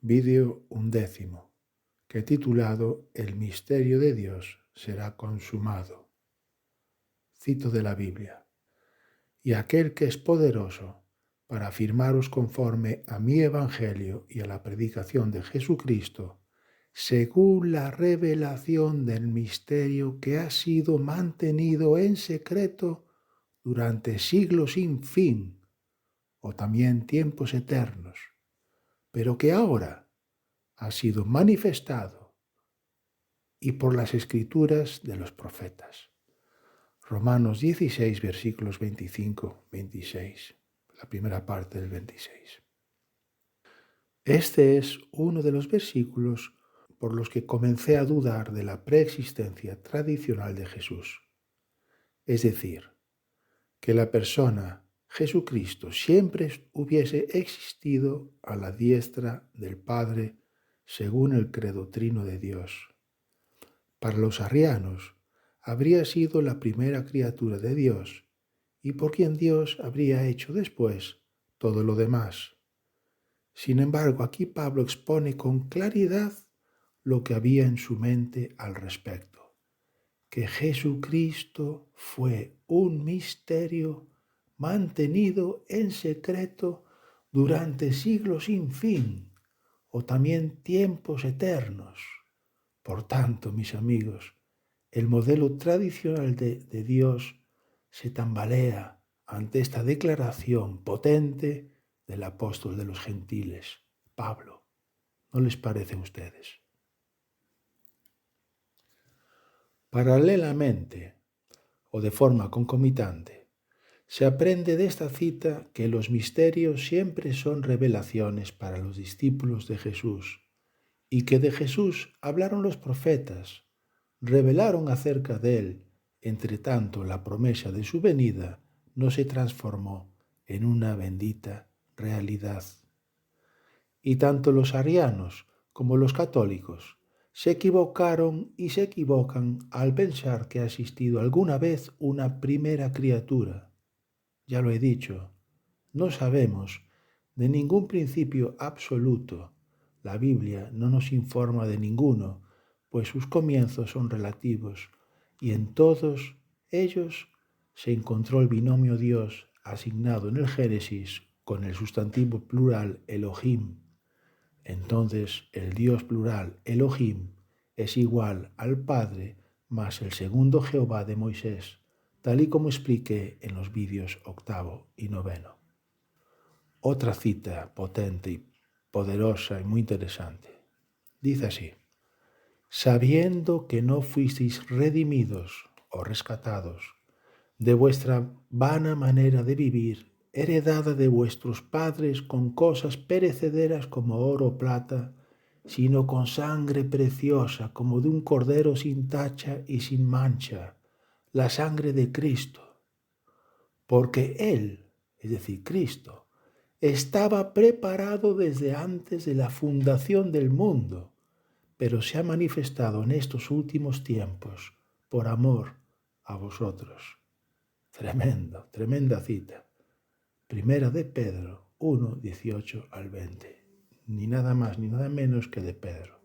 Vídeo 11, que he titulado El misterio de Dios será consumado. Cito de la Biblia. Y aquel que es poderoso para afirmaros conforme a mi evangelio y a la predicación de Jesucristo, según la revelación del misterio que ha sido mantenido en secreto durante siglos sin fin, o también tiempos eternos, pero que ahora ha sido manifestado y por las escrituras de los profetas. Romanos 16, versículos 25-26, la primera parte del 26. Este es uno de los versículos por los que comencé a dudar de la preexistencia tradicional de Jesús. Es decir, que la persona Jesucristo siempre hubiese existido a la diestra del Padre según el credo trino de Dios. Para los arrianos, habría sido la primera criatura de Dios y por quien Dios habría hecho después todo lo demás. Sin embargo, aquí Pablo expone con claridad lo que había en su mente al respecto, que Jesucristo fue un misterio mantenido en secreto durante siglos sin fin, o también tiempos eternos. Por tanto, mis amigos, el modelo tradicional de Dios se tambalea ante esta declaración potente del apóstol de los gentiles, Pablo. ¿No les parece a ustedes? Paralelamente, o de forma concomitante, se aprende de esta cita que los misterios siempre son revelaciones para los discípulos de Jesús y que de Jesús hablaron los profetas, revelaron acerca de él. Entre tanto, la promesa de su venida no se transformó en una bendita realidad. Y tanto los arianos como los católicos se equivocaron y se equivocan al pensar que ha existido alguna vez una primera criatura. Ya lo he dicho, no sabemos de ningún principio absoluto. La Biblia no nos informa de ninguno, pues sus comienzos son relativos, y en todos ellos se encontró el binomio Dios asignado en el Génesis con el sustantivo plural Elohim. Entonces el Dios plural Elohim es igual al Padre más el segundo Jehová de Moisés, tal y como expliqué en los vídeos 8 y 9. Otra cita potente y poderosa y muy interesante. Dice así: sabiendo que no fuisteis redimidos o rescatados de vuestra vana manera de vivir, heredada de vuestros padres con cosas perecederas como oro o plata, sino con sangre preciosa como de un cordero sin tacha y sin mancha, la sangre de Cristo. Porque Él, es decir, Cristo, estaba preparado desde antes de la fundación del mundo, pero se ha manifestado en estos últimos tiempos por amor a vosotros. Tremenda cita. Primera de Pedro 1, 18 al 20. Ni nada más ni nada menos que de Pedro.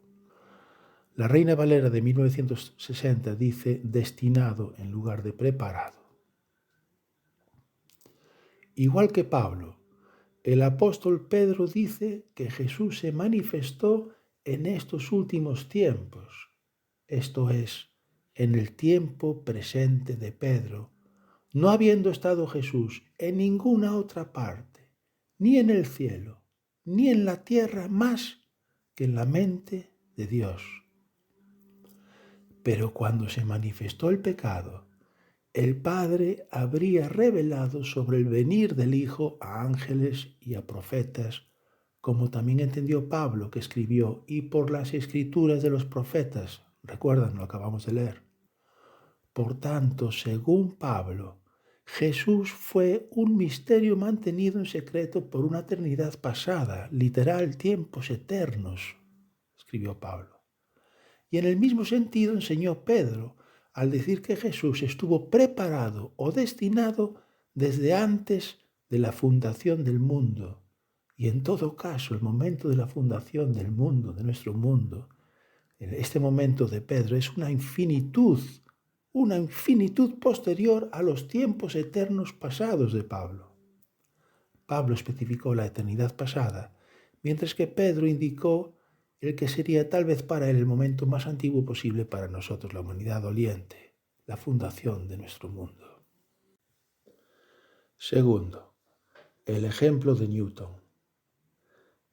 La Reina Valera de 1960 dice destinado en lugar de preparado. Igual que Pablo, el apóstol Pedro dice que Jesús se manifestó en estos últimos tiempos, esto es, en el tiempo presente de Pedro, no habiendo estado Jesús en ninguna otra parte, ni en el cielo, ni en la tierra, más que en la mente de Dios. Pero cuando se manifestó el pecado, el Padre habría revelado sobre el venir del Hijo a ángeles y a profetas, como también entendió Pablo, que escribió, y por las escrituras de los profetas. Recuerdan, lo acabamos de leer. Por tanto, según Pablo, Jesús fue un misterio mantenido en secreto por una eternidad pasada, literal, tiempos eternos, escribió Pablo. Y en el mismo sentido enseñó Pedro, al decir que Jesús estuvo preparado o destinado desde antes de la fundación del mundo, Y en todo caso, el momento de la fundación del mundo, de nuestro mundo, este momento de Pedro es una infinitud posterior a los tiempos eternos pasados de Pablo. Pablo especificó la eternidad pasada, mientras que Pedro indicó el que sería tal vez para él el momento más antiguo posible para nosotros, la humanidad doliente, la fundación de nuestro mundo. Segundo, el ejemplo de Newton.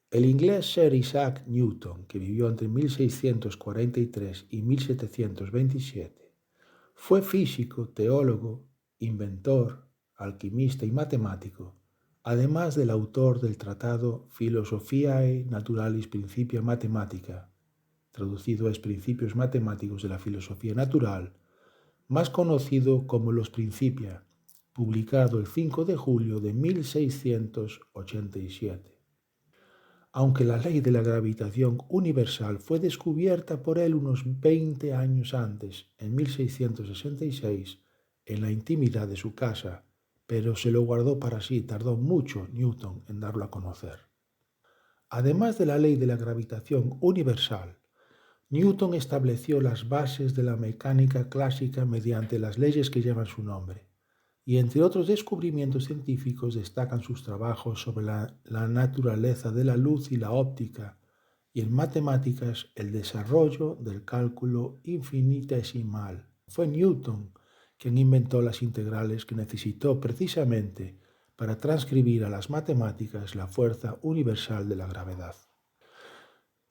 El inglés Sir Isaac Newton, que vivió entre 1643 y 1727, fue físico, teólogo, inventor, alquimista y matemático, además del autor del tratado Philosophiae Naturalis Principia Mathematica, traducido es Principios Matemáticos de la Filosofía Natural, más conocido como Los Principia, publicado el 5 de julio de 1687. Aunque la ley de la gravitación universal fue descubierta por él unos 20 años antes, en 1666, en la intimidad de su casa, pero se lo guardó para sí, tardó mucho Newton en darlo a conocer. Además de la ley de la gravitación universal, Newton estableció las bases de la mecánica clásica mediante las leyes que llevan su nombre, y entre otros descubrimientos científicos destacan sus trabajos sobre la naturaleza de la luz y la óptica, y en matemáticas el desarrollo del cálculo infinitesimal. Fue Newton quien inventó las integrales que necesitó precisamente para transcribir a las matemáticas la fuerza universal de la gravedad.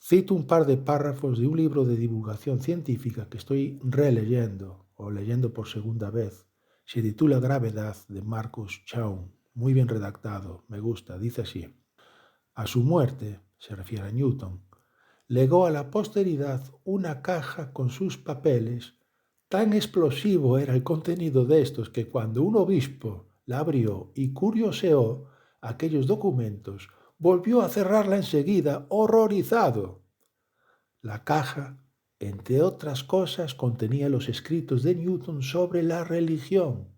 Cito un par de párrafos de un libro de divulgación científica que estoy releyendo o leyendo por segunda vez. Se titula Gravedad, de Marcus Chaun. Muy bien redactado, me gusta. Dice así: a su muerte, se refiere a Newton, legó a la posteridad una caja con sus papeles. Tan explosivo era el contenido de estos que cuando un obispo la abrió y curioseó aquellos documentos, volvió a cerrarla enseguida, horrorizado. La caja, entre otras cosas, contenía los escritos de Newton sobre la religión.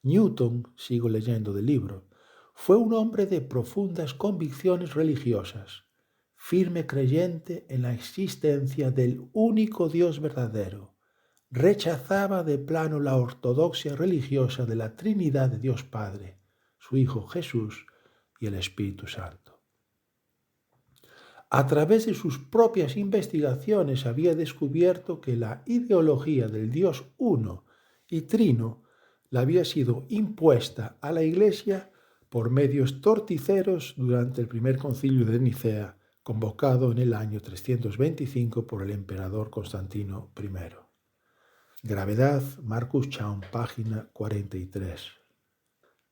Newton, sigo leyendo del libro, fue un hombre de profundas convicciones religiosas, firme creyente en la existencia del único Dios verdadero. Rechazaba de plano la ortodoxia religiosa de la Trinidad de Dios Padre, su Hijo Jesús y el Espíritu Santo. A través de sus propias investigaciones había descubierto que la ideología del Dios uno y trino le había sido impuesta a la Iglesia por medios torticeros durante el primer concilio de Nicea, convocado en el año 325 por el emperador Constantino I. Gravedad, Marcus Chaun, página 43.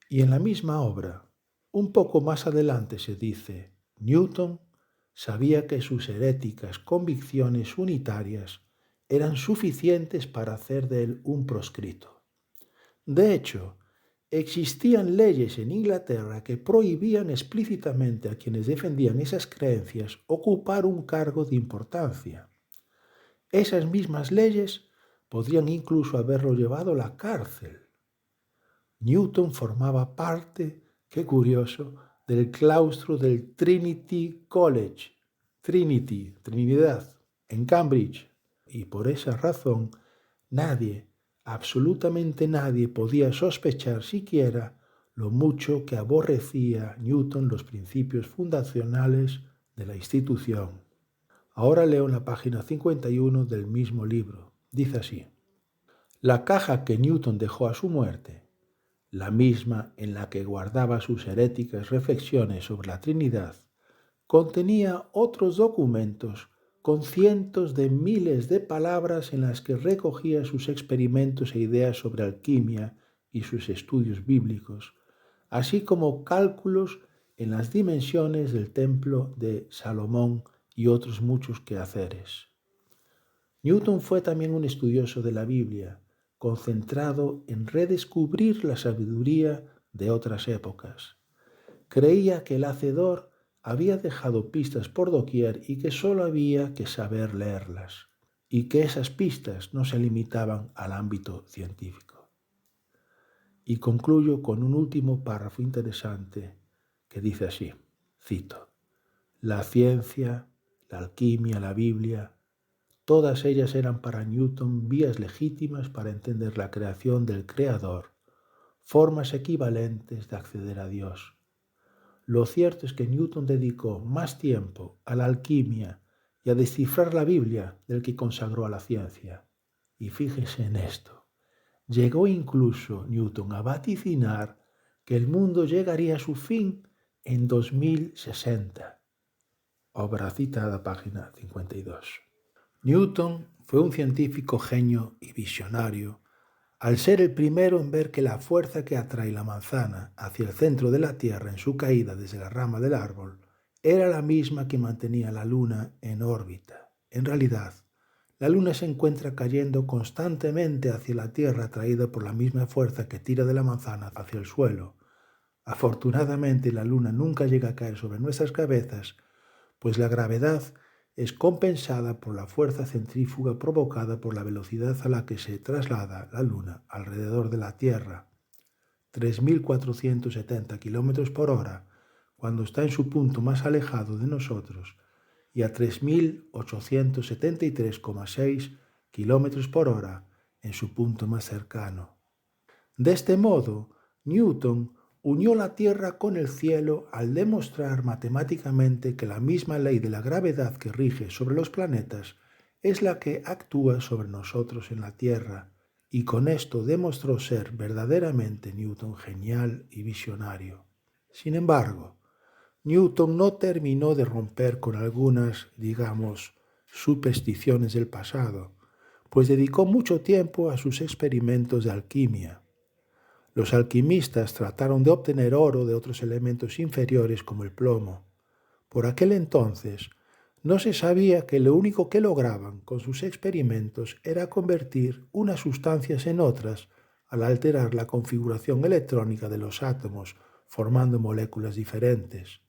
Y en la misma obra, un poco más adelante se dice: Newton sabía que sus heréticas convicciones unitarias eran suficientes para hacer de él un proscrito. De hecho, existían leyes en Inglaterra que prohibían explícitamente a quienes defendían esas creencias ocupar un cargo de importancia. Esas mismas leyes podrían incluso haberlo llevado a la cárcel. Newton formaba parte, qué curioso, del claustro del Trinity College, Trinidad, en Cambridge, y por esa razón nadie, absolutamente nadie, podía sospechar siquiera lo mucho que aborrecía Newton los principios fundacionales de la institución. Ahora leo en la página 51 del mismo libro. Dice así: la caja que Newton dejó a su muerte, la misma en la que guardaba sus heréticas reflexiones sobre la Trinidad, contenía otros documentos con cientos de miles de palabras en las que recogía sus experimentos e ideas sobre alquimia y sus estudios bíblicos, así como cálculos en las dimensiones del templo de Salomón y otros muchos quehaceres. Newton fue también un estudioso de la Biblia, concentrado en redescubrir la sabiduría de otras épocas. Creía que el Hacedor había dejado pistas por doquier y que solo había que saber leerlas, y que esas pistas no se limitaban al ámbito científico. Y concluyo con un último párrafo interesante que dice así: Cito: la ciencia, la alquimia, la Biblia, todas ellas eran para Newton vías legítimas para entender la creación del Creador, formas equivalentes de acceder a Dios. Lo cierto es que Newton dedicó más tiempo a la alquimia y a descifrar la Biblia del que consagró a la ciencia. Y fíjese en esto, llegó incluso Newton a vaticinar que el mundo llegaría a su fin en 2060. Obra citada, página 52. Newton fue un científico genio y visionario al ser el primero en ver que la fuerza que atrae la manzana hacia el centro de la Tierra en su caída desde la rama del árbol era la misma que mantenía la Luna en órbita. En realidad, la Luna se encuentra cayendo constantemente hacia la Tierra atraída por la misma fuerza que tira de la manzana hacia el suelo. Afortunadamente, la Luna nunca llega a caer sobre nuestras cabezas, pues la gravedad es compensada por la fuerza centrífuga provocada por la velocidad a la que se traslada la Luna alrededor de la Tierra, 3.470 km por hora, cuando está en su punto más alejado de nosotros, y a 3.873,6 km por hora en su punto más cercano. De este modo, Newton unió la Tierra con el cielo al demostrar matemáticamente que la misma ley de la gravedad que rige sobre los planetas es la que actúa sobre nosotros en la Tierra, y con esto demostró ser verdaderamente Newton genial y visionario. Sin embargo, Newton no terminó de romper con algunas, supersticiones del pasado, pues dedicó mucho tiempo a sus experimentos de alquimia. Los alquimistas trataron de obtener oro de otros elementos inferiores como el plomo. Por aquel entonces, no se sabía que lo único que lograban con sus experimentos era convertir unas sustancias en otras al alterar la configuración electrónica de los átomos, formando moléculas diferentes.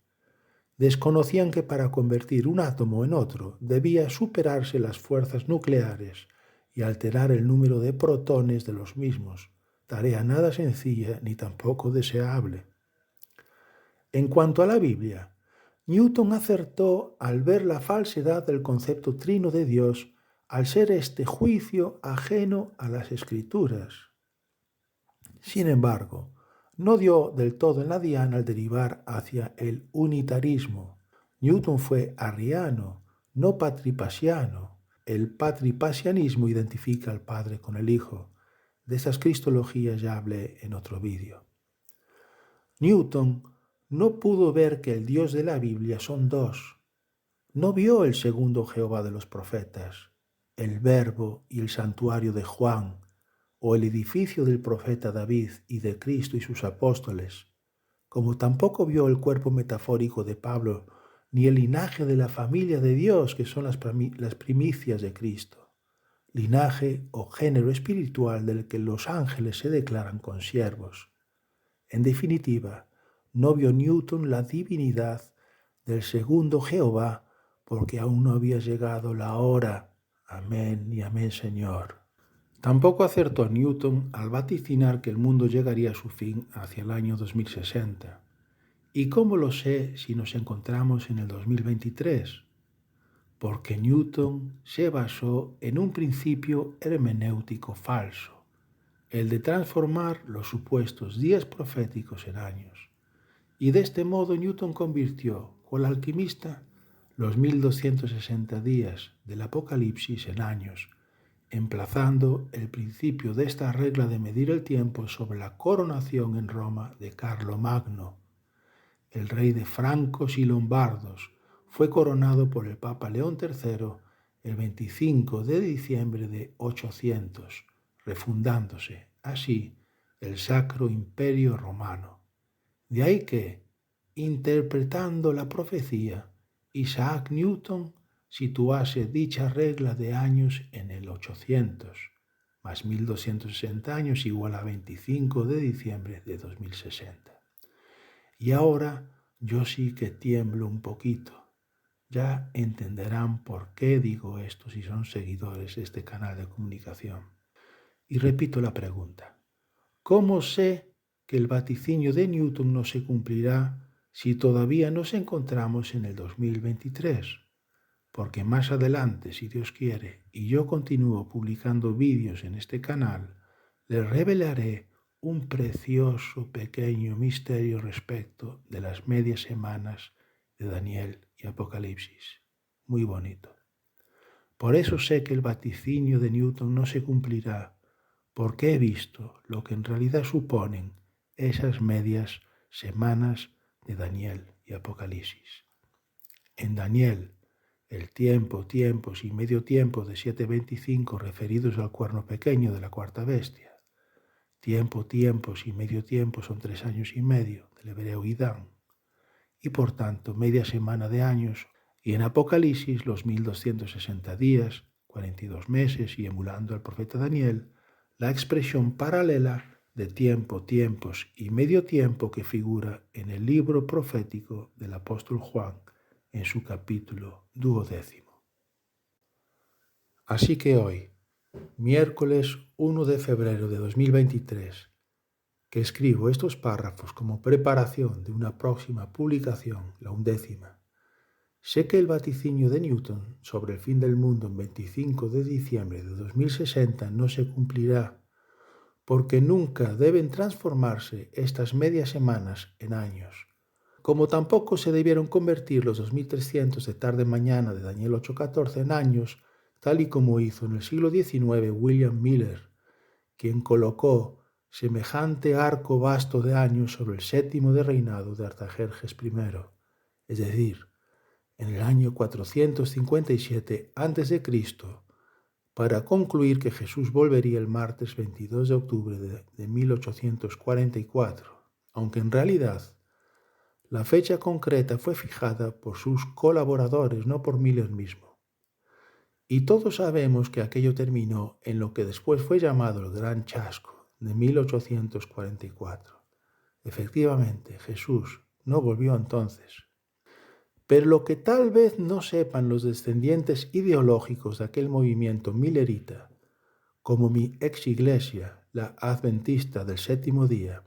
Desconocían que para convertir un átomo en otro debía superarse las fuerzas nucleares y alterar el número de protones de los mismos, tarea nada sencilla ni tampoco deseable. En cuanto a la Biblia, Newton acertó al ver la falsedad del concepto trino de Dios al ser este juicio ajeno a las Escrituras. Sin embargo, no dio del todo en la diana al derivar hacia el unitarismo. Newton fue arriano, no patripasiano. El patripasianismo identifica al Padre con el Hijo. De esas cristologías ya hablé en otro vídeo. Newton no pudo ver que el Dios de la Biblia son dos. No vio el segundo Jehová de los profetas, el Verbo y el santuario de Juan, o el edificio del profeta David y de Cristo y sus apóstoles, como tampoco vio el cuerpo metafórico de Pablo, ni el linaje de la familia de Dios, que son las primicias de Cristo, linaje o género espiritual del que los ángeles se declaran consiervos. En definitiva, no vio Newton la divinidad del segundo Jehová, porque aún no había llegado la hora. Amén y amén, Señor. Tampoco acertó Newton al vaticinar que el mundo llegaría a su fin hacia el año 2060. ¿Y cómo lo sé si nos encontramos en el 2023? Porque Newton se basó en un principio hermenéutico falso, el de transformar los supuestos días proféticos en años. Y de este modo Newton convirtió, cual alquimista, los 1260 días del Apocalipsis en años, emplazando el principio de esta regla de medir el tiempo sobre la coronación en Roma de Carlomagno. El rey de francos y lombardos fue coronado por el Papa León III el 25 de diciembre de 800, refundándose así el Sacro Imperio Romano. De ahí que, interpretando la profecía, Isaac Newton situase dicha regla de años en el 800, más 1260 años igual a 25 de diciembre de 2060. Y ahora yo sí que tiemblo un poquito. Ya entenderán por qué digo esto si son seguidores de este canal de comunicación. Y repito la pregunta. ¿Cómo sé que el vaticinio de Newton no se cumplirá si todavía nos encontramos en el 2023, porque más adelante, si Dios quiere, y yo continúo publicando vídeos en este canal, les revelaré un precioso pequeño misterio respecto de las medias semanas de Daniel y Apocalipsis. Muy bonito. Por eso sé que el vaticinio de Newton no se cumplirá, porque he visto lo que en realidad suponen esas medias semanas de Daniel y Apocalipsis. En Daniel, el tiempo, tiempos y medio tiempo de 7:25 referidos al cuerno pequeño de la cuarta bestia. Tiempo, tiempos y medio tiempo son 3 años y medio del hebreo Idán, y por tanto media semana de años, y en Apocalipsis los 1260 días, 42 meses, y emulando al profeta Daniel, la expresión paralela de tiempo, tiempos y medio tiempo que figura en el libro profético del apóstol Juan en su capítulo 12. Así que hoy, miércoles 1 de febrero de 2023, que escribo estos párrafos como preparación de una próxima publicación, la 11ª, sé que el vaticinio de Newton sobre el fin del mundo en 25 de diciembre de 2060 no se cumplirá, porque nunca deben transformarse estas medias semanas en años, como tampoco se debieron convertir los 2300 de tarde mañana de Daniel 8:14 en años, tal y como hizo en el siglo XIX William Miller, quien colocó semejante arco vasto de años sobre el séptimo de reinado de Artajerjes I, es decir, en el año 457 a.C., para concluir que Jesús volvería el martes 22 de octubre de 1844, aunque en realidad la fecha concreta fue fijada por sus colaboradores, no por Miller mismo. Y todos sabemos que aquello terminó en lo que después fue llamado el Gran Chasco de 1844. Efectivamente, Jesús no volvió entonces. Pero lo que tal vez no sepan los descendientes ideológicos de aquel movimiento millerita, como mi ex iglesia, la Adventista del Séptimo Día,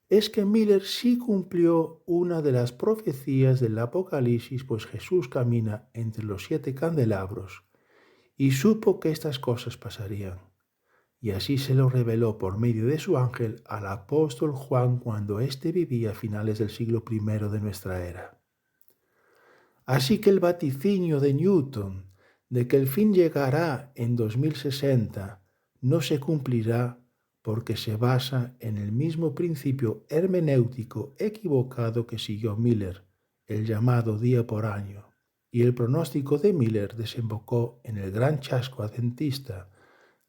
es que Miller sí cumplió una de las profecías del Apocalipsis, pues Jesús camina entre los 7 candelabros y supo que estas cosas pasarían. Y así se lo reveló por medio de su ángel al apóstol Juan cuando éste vivía a finales del siglo I de nuestra era. Así que el vaticinio de Newton de que el fin llegará en 2060 no se cumplirá porque se basa en el mismo principio hermenéutico equivocado que siguió Miller, el llamado día por año, y el pronóstico de Miller desembocó en el gran chasco adventista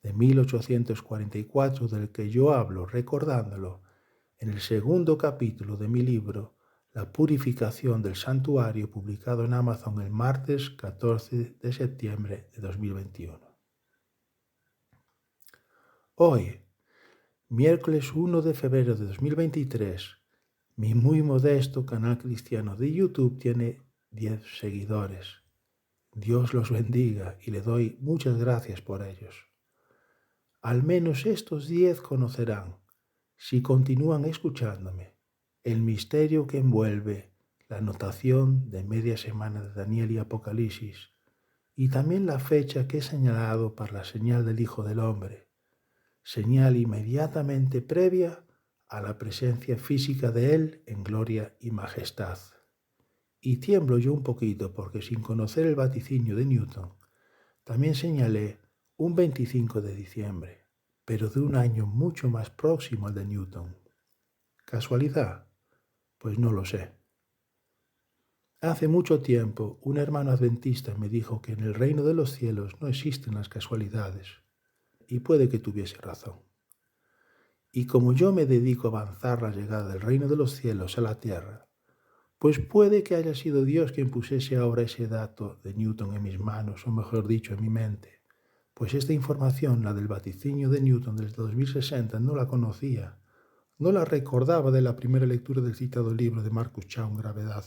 de 1844 del que yo hablo, recordándolo en el segundo capítulo de mi libro La purificación del santuario, publicado en Amazon el martes 14 de septiembre de 2021. Hoy, miércoles 1 de febrero de 2023, mi muy modesto canal cristiano de YouTube tiene 10 seguidores. Dios los bendiga y le doy muchas gracias por ellos. Al menos estos 10 conocerán, si continúan escuchándome, el misterio que envuelve la notación de media semana de Daniel y Apocalipsis, y también la fecha que he señalado para la señal del Hijo del Hombre, señal inmediatamente previa a la presencia física de Él en gloria y majestad. Y tiemblo yo un poquito porque sin conocer el vaticinio de Newton, también señalé un 25 de diciembre, pero de un año mucho más próximo al de Newton. ¿Casualidad? Pues no lo sé. Hace mucho tiempo, un hermano adventista me dijo que en el reino de los cielos no existen las casualidades, y puede que tuviese razón. Y como yo me dedico a avanzar la llegada del reino de los cielos a la tierra, pues puede que haya sido Dios quien pusiese ahora ese dato de Newton en mis manos, o mejor dicho, en mi mente, pues esta información, la del vaticinio de Newton desde 2060, no la conocía, no la recordaba de la primera lectura del citado libro de Marcus Chown, Gravedad.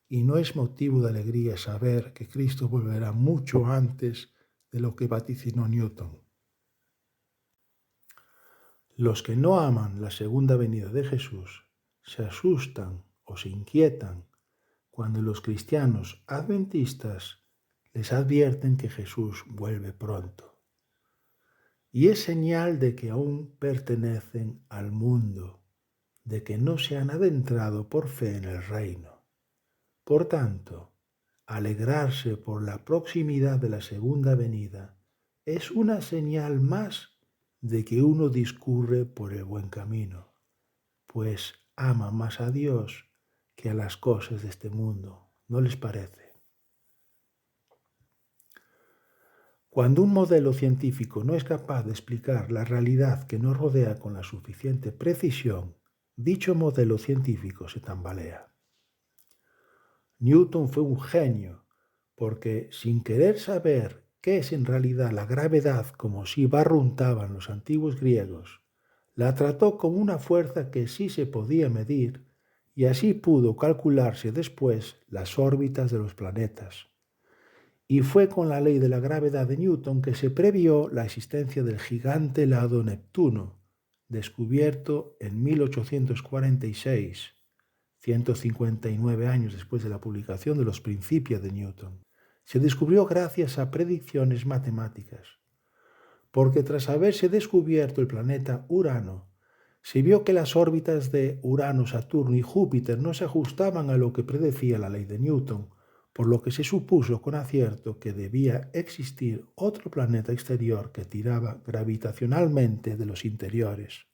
Y no es motivo de alegría saber que Cristo volverá mucho antes de lo que vaticinó Newton. Los que no aman la segunda venida de Jesús se asustan o se inquietan cuando los cristianos adventistas les advierten que Jesús vuelve pronto. Y es señal de que aún pertenecen al mundo, de que no se han adentrado por fe en el reino. Por tanto, alegrarse por la proximidad de la segunda venida es una señal más de que uno discurre por el buen camino, pues ama más a Dios que a las cosas de este mundo. ¿No les parece? Cuando un modelo científico no es capaz de explicar la realidad que nos rodea con la suficiente precisión, dicho modelo científico se tambalea. Newton fue un genio, porque sin querer saber qué es en realidad la gravedad como si barruntaban los antiguos griegos, la trató como una fuerza que sí se podía medir y así pudo calcularse después las órbitas de los planetas. Y fue con la ley de la gravedad de Newton que se previó la existencia del gigante helado Neptuno, descubierto en 1846, 159 años después de la publicación de los Principia de Newton. Se descubrió gracias a predicciones matemáticas, porque tras haberse descubierto el planeta Urano, se vio que las órbitas de Urano, Saturno y Júpiter no se ajustaban a lo que predecía la ley de Newton, por lo que se supuso con acierto que debía existir otro planeta exterior que tiraba gravitacionalmente de los interiores.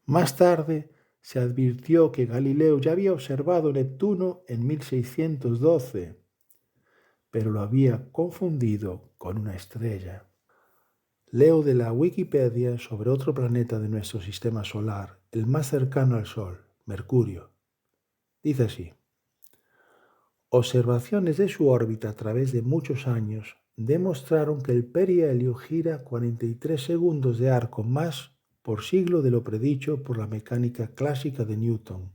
Más tarde se advirtió que Galileo ya había observado Neptuno en 1612, pero lo había confundido con una estrella. Leo de la Wikipedia sobre otro planeta de nuestro sistema solar, el más cercano al Sol, Mercurio. Dice así: observaciones de su órbita a través de muchos años demostraron que el perihelio gira 43 segundos de arco más por siglo de lo predicho por la mecánica clásica de Newton.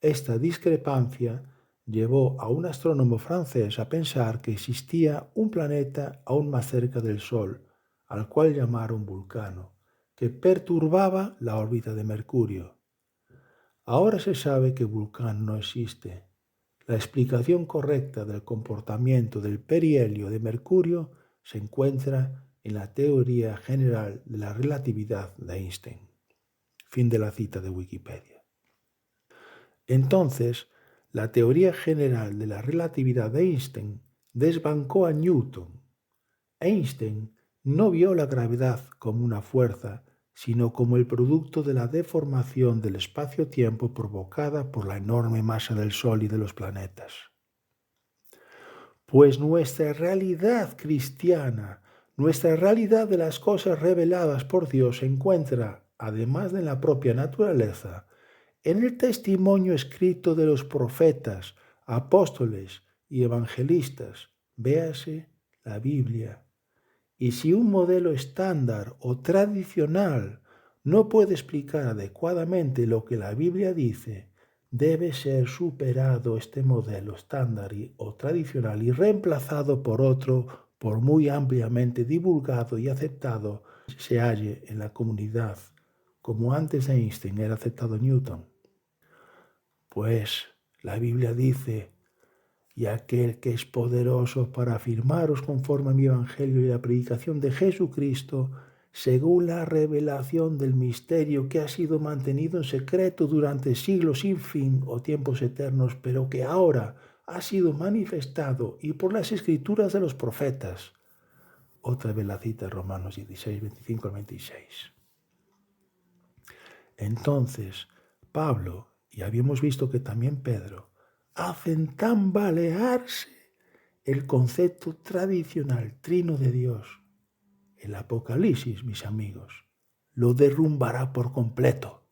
Esta discrepancia llevó a un astrónomo francés a pensar que existía un planeta aún más cerca del Sol, al cual llamaron Vulcano, que perturbaba la órbita de Mercurio. Ahora se sabe que Vulcano no existe. La explicación correcta del comportamiento del perihelio de Mercurio se encuentra en la teoría general de la relatividad de Einstein. Fin de la cita de Wikipedia. Entonces, la teoría general de la relatividad de Einstein desbancó a Newton. Einstein no vio la gravedad como una fuerza, sino como el producto de la deformación del espacio-tiempo provocada por la enorme masa del Sol y de los planetas. Pues nuestra realidad cristiana, nuestra realidad de las cosas reveladas por Dios se encuentra, además de la propia naturaleza, en el testimonio escrito de los profetas, apóstoles y evangelistas, véase la Biblia. Y si un modelo estándar o tradicional no puede explicar adecuadamente lo que la Biblia dice, debe ser superado este modelo estándar o tradicional y reemplazado por otro, por muy ampliamente divulgado y aceptado se halle en la comunidad, como antes de Einstein era aceptado Newton. Pues la Biblia dice: y aquel que es poderoso para afirmaros conforme a mi evangelio y la predicación de Jesucristo, según la revelación del misterio que ha sido mantenido en secreto durante siglos sin fin o tiempos eternos, pero que ahora ha sido manifestado y por las escrituras de los profetas. Otra vez la cita de Romanos 16, 25 al 26. Entonces, Pablo, y habíamos visto que también Pedro, hacen tambalearse el concepto tradicional trino de Dios. El Apocalipsis, mis amigos, lo derrumbará por completo.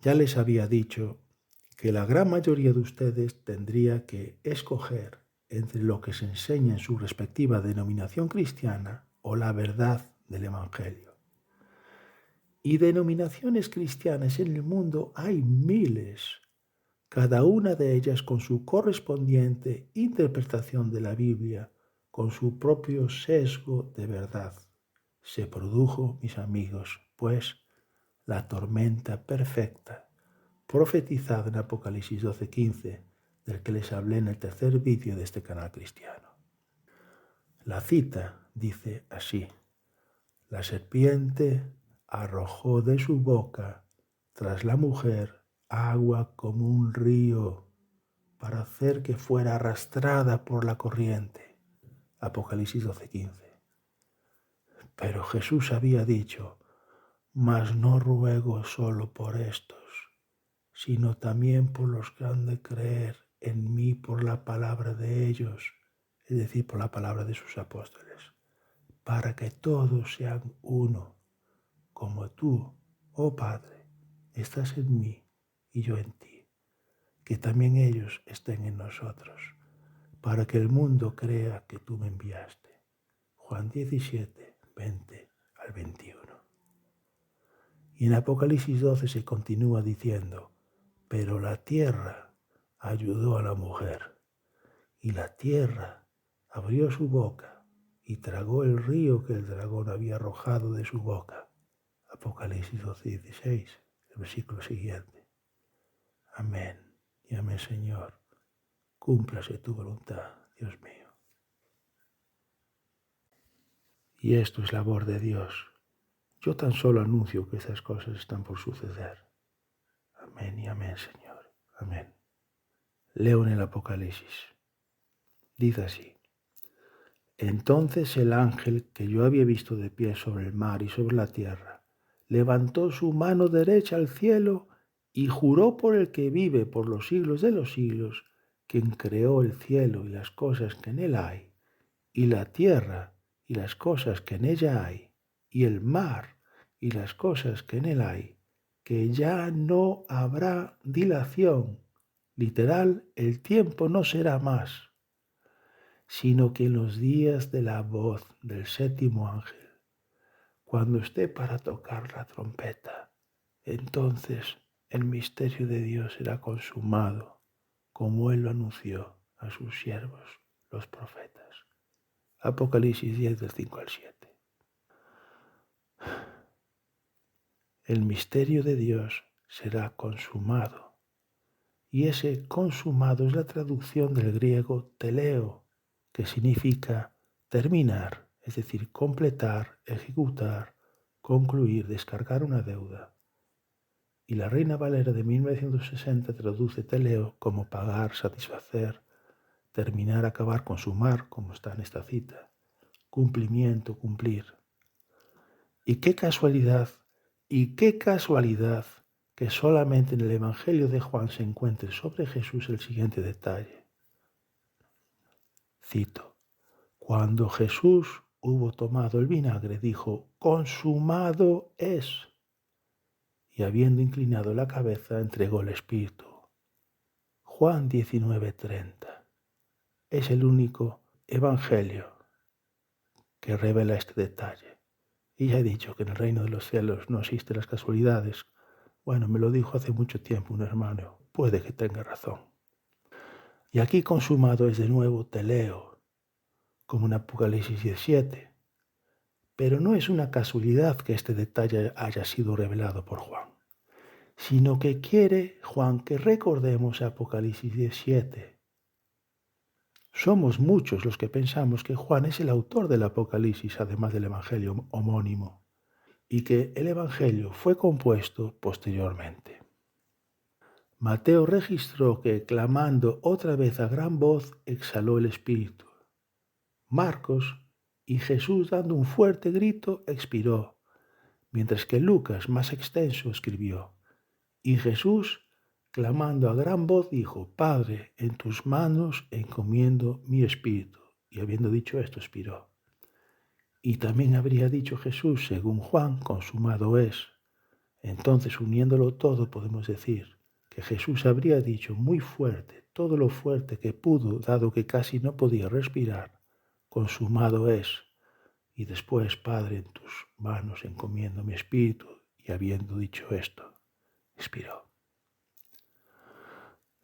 Ya les había dicho que la gran mayoría de ustedes tendría que escoger entre lo que se enseña en su respectiva denominación cristiana o la verdad del Evangelio. Y denominaciones cristianas en el mundo hay miles, cada una de ellas con su correspondiente interpretación de la Biblia, con su propio sesgo de verdad. Se produjo, mis amigos, pues, la tormenta perfecta, profetizado en Apocalipsis 12:15, del que les hablé en el tercer vídeo de este canal cristiano. La cita dice así: la serpiente arrojó de su boca tras la mujer agua como un río para hacer que fuera arrastrada por la corriente. Apocalipsis 12:15. Pero Jesús había dicho: mas no ruego solo por estos, sino también por los que han de creer en mí por la palabra de ellos, es decir, por la palabra de sus apóstoles, para que todos sean uno, como tú, oh Padre, estás en mí y yo en ti, que también ellos estén en nosotros, para que el mundo crea que tú me enviaste. Juan 17, 20 al 21. Y en Apocalipsis 12 se continúa diciendo: pero la tierra ayudó a la mujer, y la tierra abrió su boca y tragó el río que el dragón había arrojado de su boca. Apocalipsis 12:16, el versículo siguiente. Amén y amén, Señor. Cúmplase tu voluntad, Dios mío. Y esto es labor de Dios. Yo tan solo anuncio que estas cosas están por suceder. Amén y amén, Señor. Amén. Leo en el Apocalipsis. Dice así: entonces el ángel que yo había visto de pie sobre el mar y sobre la tierra, levantó su mano derecha al cielo y juró por el que vive por los siglos de los siglos, quien creó el cielo y las cosas que en él hay, y la tierra y las cosas que en ella hay, y el mar y las cosas que en él hay, que ya no habrá dilación. Literal, el tiempo no será más, sino que en los días de la voz del séptimo ángel, cuando esté para tocar la trompeta, entonces el misterio de Dios será consumado, como Él lo anunció a sus siervos, los profetas. Apocalipsis 10, del 5 al 7. El misterio de Dios será consumado. Y ese consumado es la traducción del griego teleo, que significa terminar, es decir, completar, ejecutar, concluir, descargar una deuda. Y la Reina Valera de 1960 traduce teleo como pagar, satisfacer, terminar, acabar, consumar, como está en esta cita. Cumplimiento, cumplir. Y qué casualidad que solamente en el Evangelio de Juan se encuentre sobre Jesús el siguiente detalle. Cito: cuando Jesús hubo tomado el vinagre, dijo: consumado es. Y habiendo inclinado la cabeza, entregó el Espíritu. Juan 19:30. Es el único evangelio que revela este detalle. Y ya he dicho que en el reino de los cielos no existen las casualidades. Bueno, me lo dijo hace mucho tiempo un hermano. Puede que tenga razón. Y aquí consumado es de nuevo teleo, como en Apocalipsis 17. Pero no es una casualidad que este detalle haya sido revelado por Juan, sino que quiere Juan que recordemos Apocalipsis 17. Somos muchos los que pensamos que Juan es el autor del Apocalipsis, además del Evangelio homónimo, y que el Evangelio fue compuesto posteriormente. Mateo registró que, clamando otra vez a gran voz, exhaló el Espíritu. Marcos: y Jesús, dando un fuerte grito, expiró, mientras que Lucas, más extenso, escribió: y Jesús, clamando a gran voz, dijo: Padre, en tus manos encomiendo mi espíritu. Y habiendo dicho esto, expiró. Y también habría dicho Jesús, según Juan: consumado es. Entonces, uniéndolo todo, podemos decir que Jesús habría dicho muy fuerte, todo lo fuerte que pudo, dado que casi no podía respirar: consumado es. Y después: Padre, en tus manos encomiendo mi espíritu. Y habiendo dicho esto, expiró.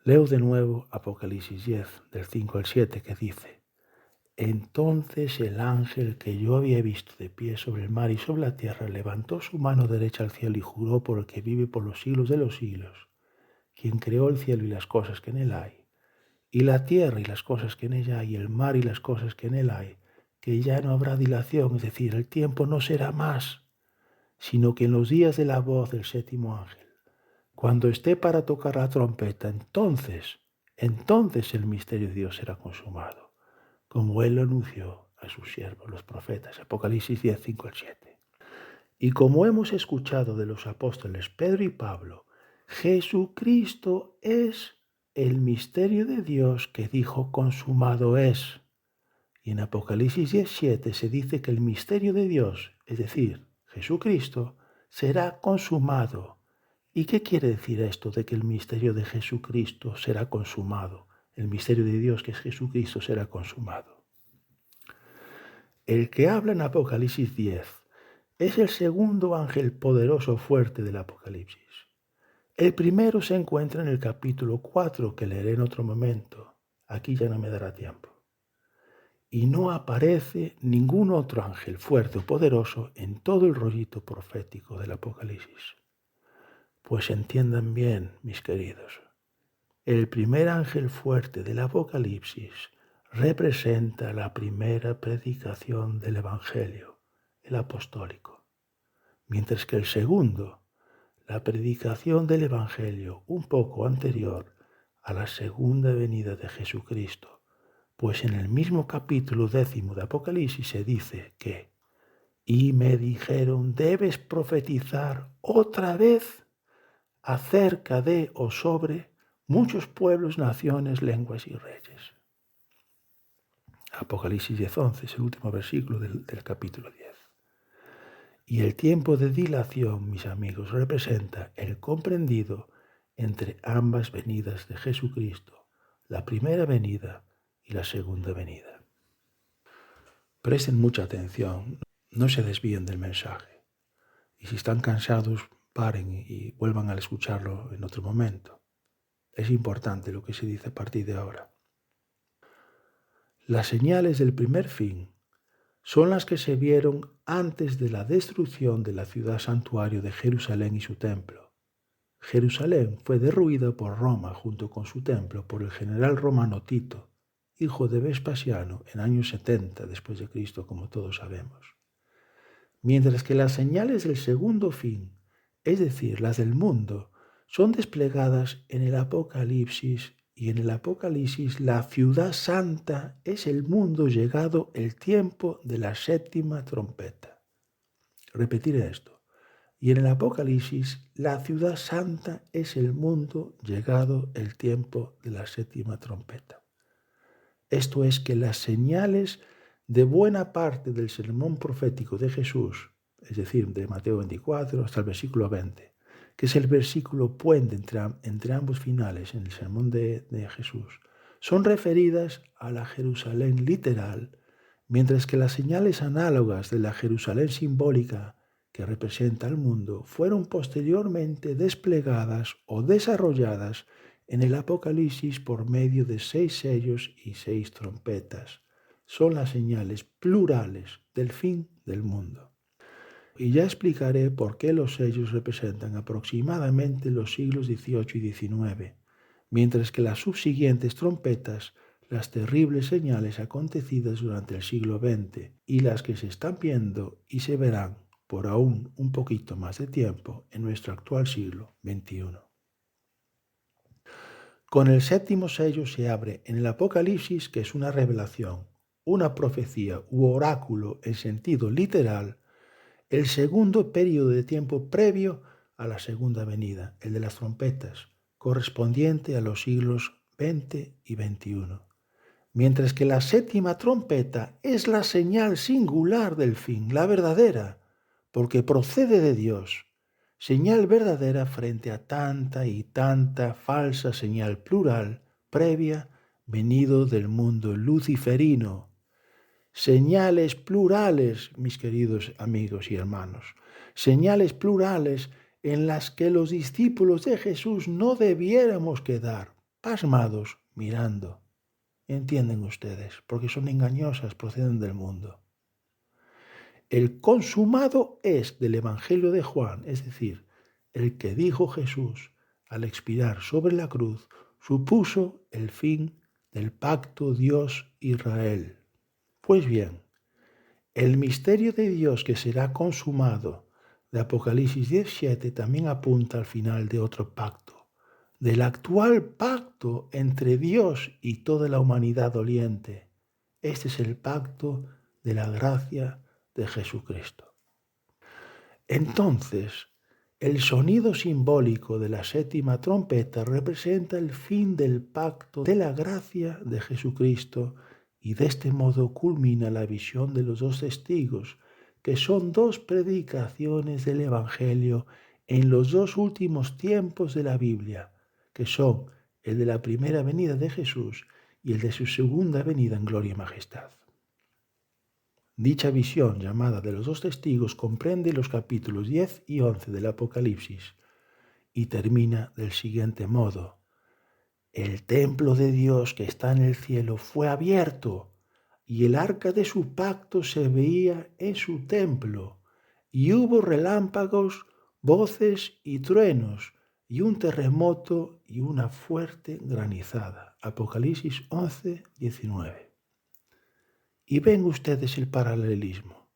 Leo de nuevo Apocalipsis 10, del 5 al 7, que dice: entonces el ángel que yo había visto de pie sobre el mar y sobre la tierra levantó su mano derecha al cielo y juró por el que vive por los siglos de los siglos, quien creó el cielo y las cosas que en él hay, y la tierra y las cosas que en ella hay, y el mar y las cosas que en él hay, que ya no habrá dilación, es decir, el tiempo no será más, sino que en los días de la voz del séptimo ángel, cuando esté para tocar la trompeta, entonces el misterio de Dios será consumado, como él lo anunció a sus siervos, los profetas. Apocalipsis 10, 5 al 7. Y como hemos escuchado de los apóstoles Pedro y Pablo, Jesucristo es el misterio de Dios que dijo consumado es. Y en Apocalipsis 17 se dice que el misterio de Dios, es decir, Jesucristo, será consumado. ¿Y qué quiere decir esto de que el misterio de Jesucristo será consumado? El misterio de Dios, que es Jesucristo, será consumado. El que habla en Apocalipsis 10 es el segundo ángel poderoso fuerte del Apocalipsis. El primero se encuentra en el capítulo 4, que leeré en otro momento. Aquí ya no me dará tiempo. Y no aparece ningún otro ángel fuerte o poderoso en todo el rollito profético del Apocalipsis. Pues entiendan bien, mis queridos, el primer ángel fuerte del Apocalipsis representa la primera predicación del Evangelio, el apostólico, mientras que el segundo, la predicación del Evangelio un poco anterior a la segunda venida de Jesucristo, pues en el mismo capítulo 10 de Apocalipsis se dice que «Y me dijeron, debes profetizar otra vez acerca de o sobre muchos pueblos, naciones, lenguas y reyes». Apocalipsis 10:11 es el último versículo del capítulo 10. Y el tiempo de dilación, mis amigos, representa el comprendido entre ambas venidas de Jesucristo, la primera venida y la segunda venida. Presten mucha atención, no se desvíen del mensaje. Y si están cansados, paren y vuelvan a escucharlo en otro momento. Es importante lo que se dice a partir de ahora. Las señales del primer fin son las que se vieron antes de la destrucción de la ciudad santuario de Jerusalén y su templo. Jerusalén fue derruida por Roma junto con su templo por el general romano Tito, hijo de Vespasiano, en años 70 después de Cristo, como todos sabemos. Mientras que las señales del segundo fin, es decir, las del mundo, son desplegadas en el Apocalipsis, y en el Apocalipsis la ciudad santa es el mundo llegado el tiempo de la séptima trompeta. Repetiré esto. Y en el Apocalipsis la ciudad santa es el mundo llegado el tiempo de la séptima trompeta. Esto es que las señales de buena parte del sermón profético de Jesús, es decir, de Mateo 24 hasta el versículo 20, que es el versículo puente entre ambos finales en el sermón de Jesús, son referidas a la Jerusalén literal, mientras que las señales análogas de la Jerusalén simbólica que representa al mundo fueron posteriormente desplegadas o desarrolladas en el Apocalipsis por medio de 6 sellos y 6 trompetas. Son las señales plurales del fin del mundo. Y ya explicaré por qué los sellos representan aproximadamente los siglos XVIII y XIX, mientras que las subsiguientes trompetas, las terribles señales acontecidas durante el siglo XX y las que se están viendo y se verán por aún un poquito más de tiempo en nuestro actual siglo XXI. Con el séptimo sello se abre en el Apocalipsis, que es una revelación, una profecía u oráculo en sentido literal, el segundo periodo de tiempo previo a la segunda venida, el de las trompetas, correspondiente a los siglos XX y XXI. Mientras que la séptima trompeta es la señal singular del fin, la verdadera, porque procede de Dios, señal verdadera frente a tanta y tanta falsa señal plural, previa, venido del mundo luciferino. Señales plurales, mis queridos amigos y hermanos, señales plurales en las que los discípulos de Jesús no debiéramos quedar pasmados mirando. Entienden ustedes, porque son engañosas, proceden del mundo. El consumado es del Evangelio de Juan, es decir, el que dijo Jesús al expirar sobre la cruz, supuso el fin del pacto Dios-Israel. Pues bien, el misterio de Dios que será consumado de Apocalipsis 17 también apunta al final de otro pacto, del actual pacto entre Dios y toda la humanidad doliente. Este es el pacto de la gracia de Jesucristo. Entonces, el sonido simbólico de la séptima trompeta representa el fin del pacto de la gracia de Jesucristo y de este modo culmina la visión de los dos testigos, que son dos predicaciones del Evangelio en los dos últimos tiempos de la Biblia, que son el de la primera venida de Jesús y el de su segunda venida en gloria y majestad. Dicha visión, llamada de los dos testigos, comprende los capítulos 10 y 11 del Apocalipsis y termina del siguiente modo. El templo de Dios que está en el cielo fue abierto y el arca de su pacto se veía en su templo y hubo relámpagos, voces y truenos y un terremoto y una fuerte granizada. Apocalipsis 11, 19. Y ven ustedes el paralelismo.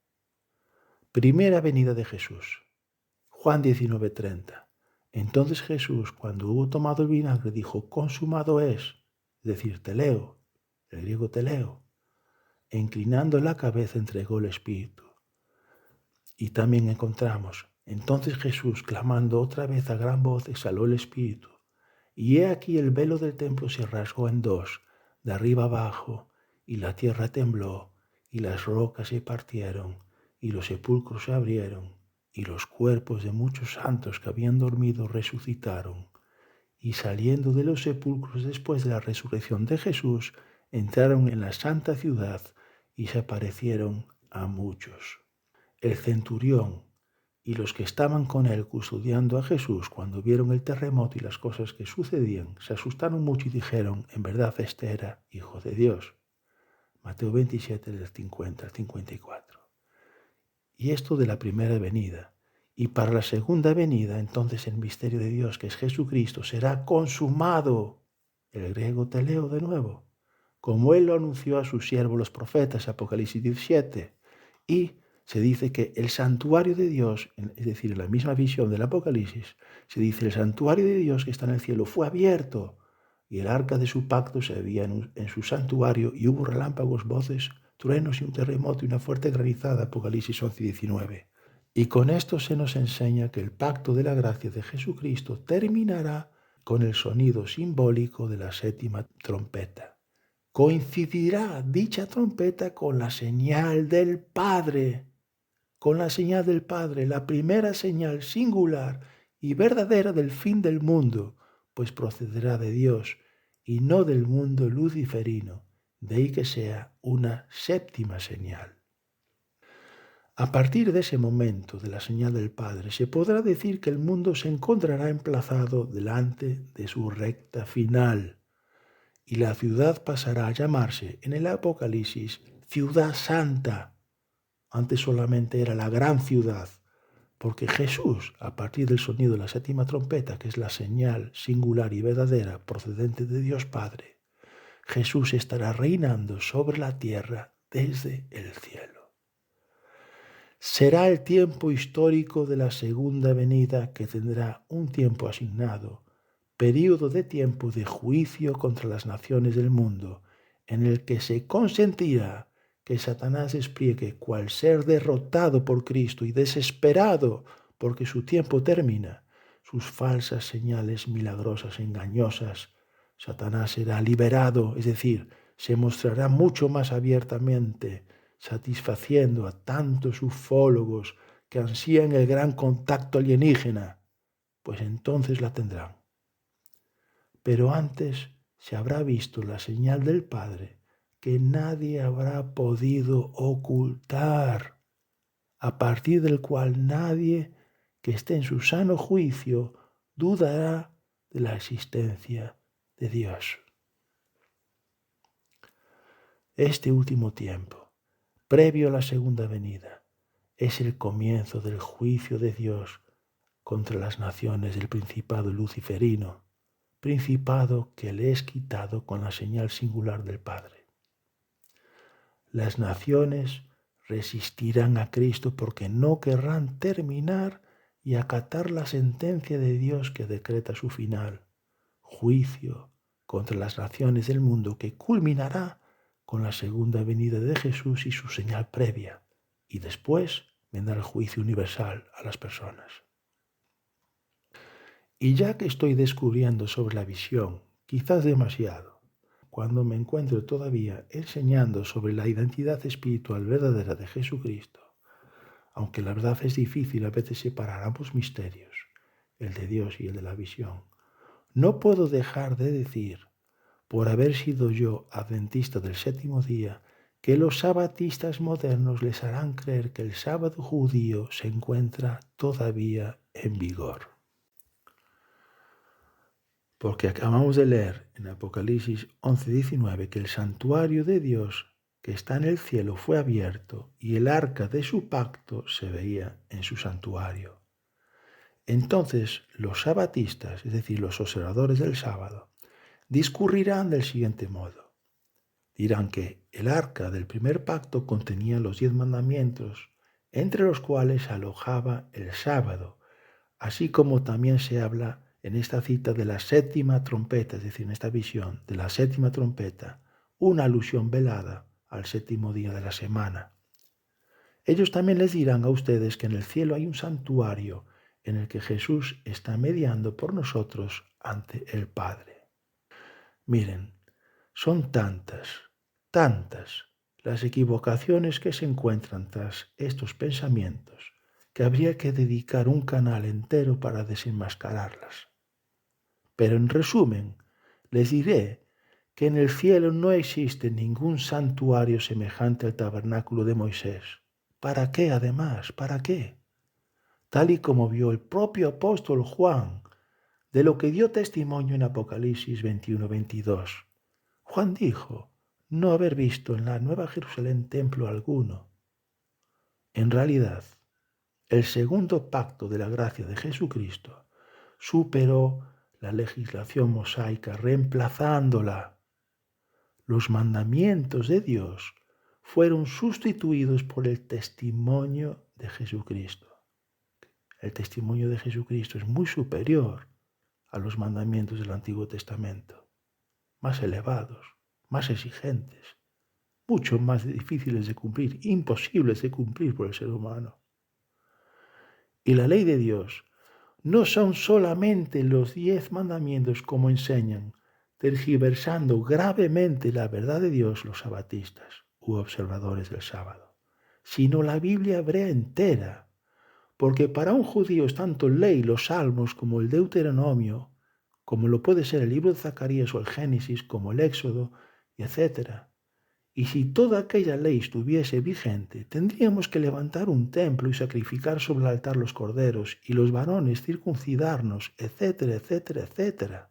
Primera venida de Jesús. Juan 19:30. Entonces Jesús, cuando hubo tomado el vinagre, dijo, consumado es decir, teleo, el griego teleo. E inclinando la cabeza entregó el Espíritu. Y también encontramos, entonces Jesús, clamando otra vez a gran voz, exhaló el Espíritu. Y he aquí el velo del templo se rasgó en dos, de arriba abajo, y la tierra tembló, y las rocas se partieron, y los sepulcros se abrieron, y los cuerpos de muchos santos que habían dormido resucitaron. Y saliendo de los sepulcros después de la resurrección de Jesús, entraron en la santa ciudad y se aparecieron a muchos. El centurión y los que estaban con él custodiando a Jesús, cuando vieron el terremoto y las cosas que sucedían, se asustaron mucho y dijeron, en verdad este era Hijo de Dios. Mateo 27, del 50 al 54. Y esto de la primera venida. Y para la segunda venida, entonces el misterio de Dios, que es Jesucristo, será consumado. El griego teleo de nuevo. Como él lo anunció a sus siervos los profetas, Apocalipsis 17. Y se dice que el santuario de Dios, es decir, en la misma visión del Apocalipsis, se dice el santuario de Dios que está en el cielo fue abierto y el arca de su pacto se veía en su santuario y hubo relámpagos, voces, truenos y un terremoto y una fuerte granizada, Apocalipsis 11 y 19. Y con esto se nos enseña que el pacto de la gracia de Jesucristo terminará con el sonido simbólico de la séptima trompeta. Coincidirá dicha trompeta con la señal del Padre, la primera señal singular y verdadera del fin del mundo, pues procederá de Dios y no del mundo luciferino, de ahí que sea una séptima señal. A partir de ese momento de la señal del Padre, se podrá decir que el mundo se encontrará emplazado delante de su recta final y la ciudad pasará a llamarse en el Apocalipsis Ciudad Santa. Antes solamente era la gran ciudad, porque Jesús, a partir del sonido de la séptima trompeta, que es la señal singular y verdadera procedente de Dios Padre, Jesús estará reinando sobre la tierra desde el cielo. Será el tiempo histórico de la segunda venida que tendrá un tiempo asignado, período de tiempo de juicio contra las naciones del mundo, en el que se consentirá que Satanás despliegue cual ser derrotado por Cristo y desesperado porque su tiempo termina, sus falsas señales milagrosas, engañosas. Satanás será liberado, es decir, se mostrará mucho más abiertamente, satisfaciendo a tantos ufólogos que ansían el gran contacto alienígena, pues entonces la tendrán. Pero antes se habrá visto la señal del Padre que nadie habrá podido ocultar, a partir del cual nadie que esté en su sano juicio dudará de la existencia de Dios. Este último tiempo, previo a la segunda venida, es el comienzo del juicio de Dios contra las naciones del principado luciferino, principado que le es quitado con la señal singular del Padre. Las naciones resistirán a Cristo porque no querrán terminar y acatar la sentencia de Dios que decreta su final, juicio contra las naciones del mundo que culminará con la segunda venida de Jesús y su señal previa, y después vendrá el juicio universal a las personas. Y ya que estoy descubriendo sobre la visión, quizás demasiado, cuando me encuentro todavía enseñando sobre la identidad espiritual verdadera de Jesucristo, aunque la verdad es difícil a veces separar ambos misterios, el de Dios y el de la visión, no puedo dejar de decir, por haber sido yo adventista del séptimo día, que los sabatistas modernos les harán creer que el sábado judío se encuentra todavía en vigor. Porque acabamos de leer en Apocalipsis 11:19 que el santuario de Dios que está en el cielo fue abierto y el arca de su pacto se veía en su santuario. Entonces los sabatistas, es decir, los observadores del sábado, discurrirán del siguiente modo. Dirán que el arca del primer pacto contenía los 10 mandamientos, entre los cuales se alojaba el sábado, así como también se habla en esta cita de la séptima trompeta, es decir, en esta visión de la séptima trompeta, una alusión velada al séptimo día de la semana. Ellos también les dirán a ustedes que en el cielo hay un santuario en el que Jesús está mediando por nosotros ante el Padre. Miren, son tantas las equivocaciones que se encuentran tras estos pensamientos que habría que dedicar un canal entero para desenmascararlas. Pero en resumen, les diré que en el cielo no existe ningún santuario semejante al tabernáculo de Moisés. ¿Para qué, además? ¿Para qué? Tal y como vio el propio apóstol Juan, de lo que dio testimonio en Apocalipsis 21-22. Juan dijo no haber visto en la Nueva Jerusalén templo alguno. En realidad, el segundo pacto de la gracia de Jesucristo superó la legislación mosaica reemplazándola. Los mandamientos de Dios fueron sustituidos por el testimonio de Jesucristo. El testimonio de Jesucristo es muy superior a los mandamientos del Antiguo Testamento, más elevados, más exigentes, mucho más difíciles de cumplir, imposibles de cumplir por el ser humano. Y la ley de Dios no son solamente los 10 mandamientos como enseñan, tergiversando gravemente la verdad de Dios los sabatistas u observadores del sábado, sino la Biblia hebrea entera, porque para un judío es tanto ley los salmos como el Deuteronomio, como lo puede ser el libro de Zacarías o el Génesis, como el Éxodo, etc. Y si toda aquella ley estuviese vigente, tendríamos que levantar un templo y sacrificar sobre el altar los corderos, y los varones circuncidarnos, etcétera, etcétera, etcétera.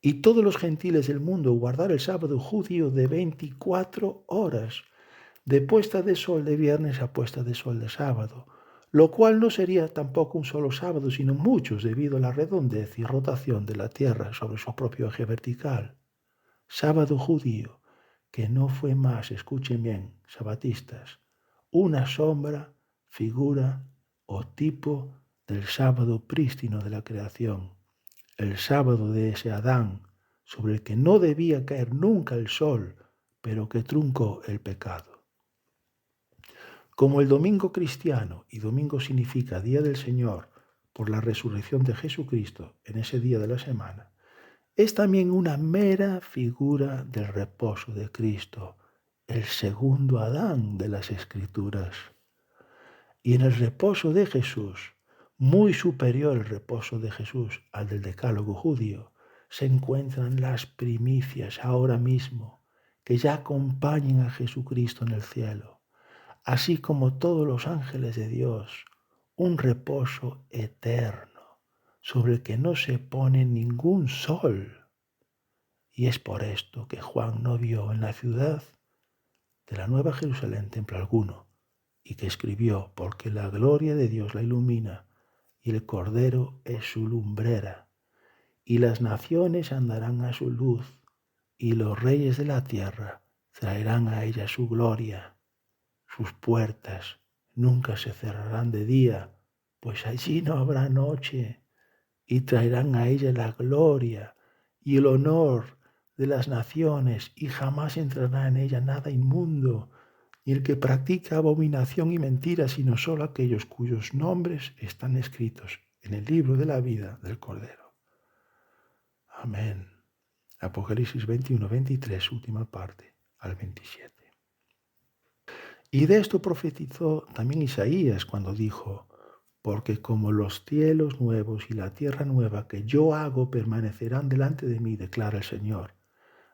Y todos los gentiles del mundo guardar el sábado judío de 24 horas, de puesta de sol de viernes a puesta de sol de sábado, lo cual no sería tampoco un solo sábado, sino muchos debido a la redondez y rotación de la tierra sobre su propio eje vertical. Sábado judío, que no fue más, escuchen bien, sabatistas, una sombra, figura o tipo del sábado prístino de la creación, el sábado de ese Adán, sobre el que no debía caer nunca el sol, pero que truncó el pecado. Como el domingo cristiano, y domingo significa día del Señor, por la resurrección de Jesucristo en ese día de la semana, es también una mera figura del reposo de Cristo, el segundo Adán de las Escrituras. Y en el reposo de Jesús, muy superior el reposo de Jesús al del decálogo judío, se encuentran las primicias ahora mismo que ya acompañan a Jesucristo en el cielo, así como todos los ángeles de Dios, un reposo eterno sobre el que no se pone ningún sol. Y es por esto que Juan no vio en la ciudad de la Nueva Jerusalén templo alguno, y que escribió, porque la gloria de Dios la ilumina, y el Cordero es su lumbrera. Y las naciones andarán a su luz, y los reyes de la tierra traerán a ella su gloria. Sus puertas nunca se cerrarán de día, pues allí no habrá noche, y traerán a ella la gloria y el honor de las naciones, y jamás entrará en ella nada inmundo, ni el que practica abominación y mentira, sino solo aquellos cuyos nombres están escritos en el libro de la vida del Cordero. Amén. Apocalipsis 21-23, última parte, al 27. Y de esto profetizó también Isaías cuando dijo: porque como los cielos nuevos y la tierra nueva que yo hago permanecerán delante de mí, declara el Señor,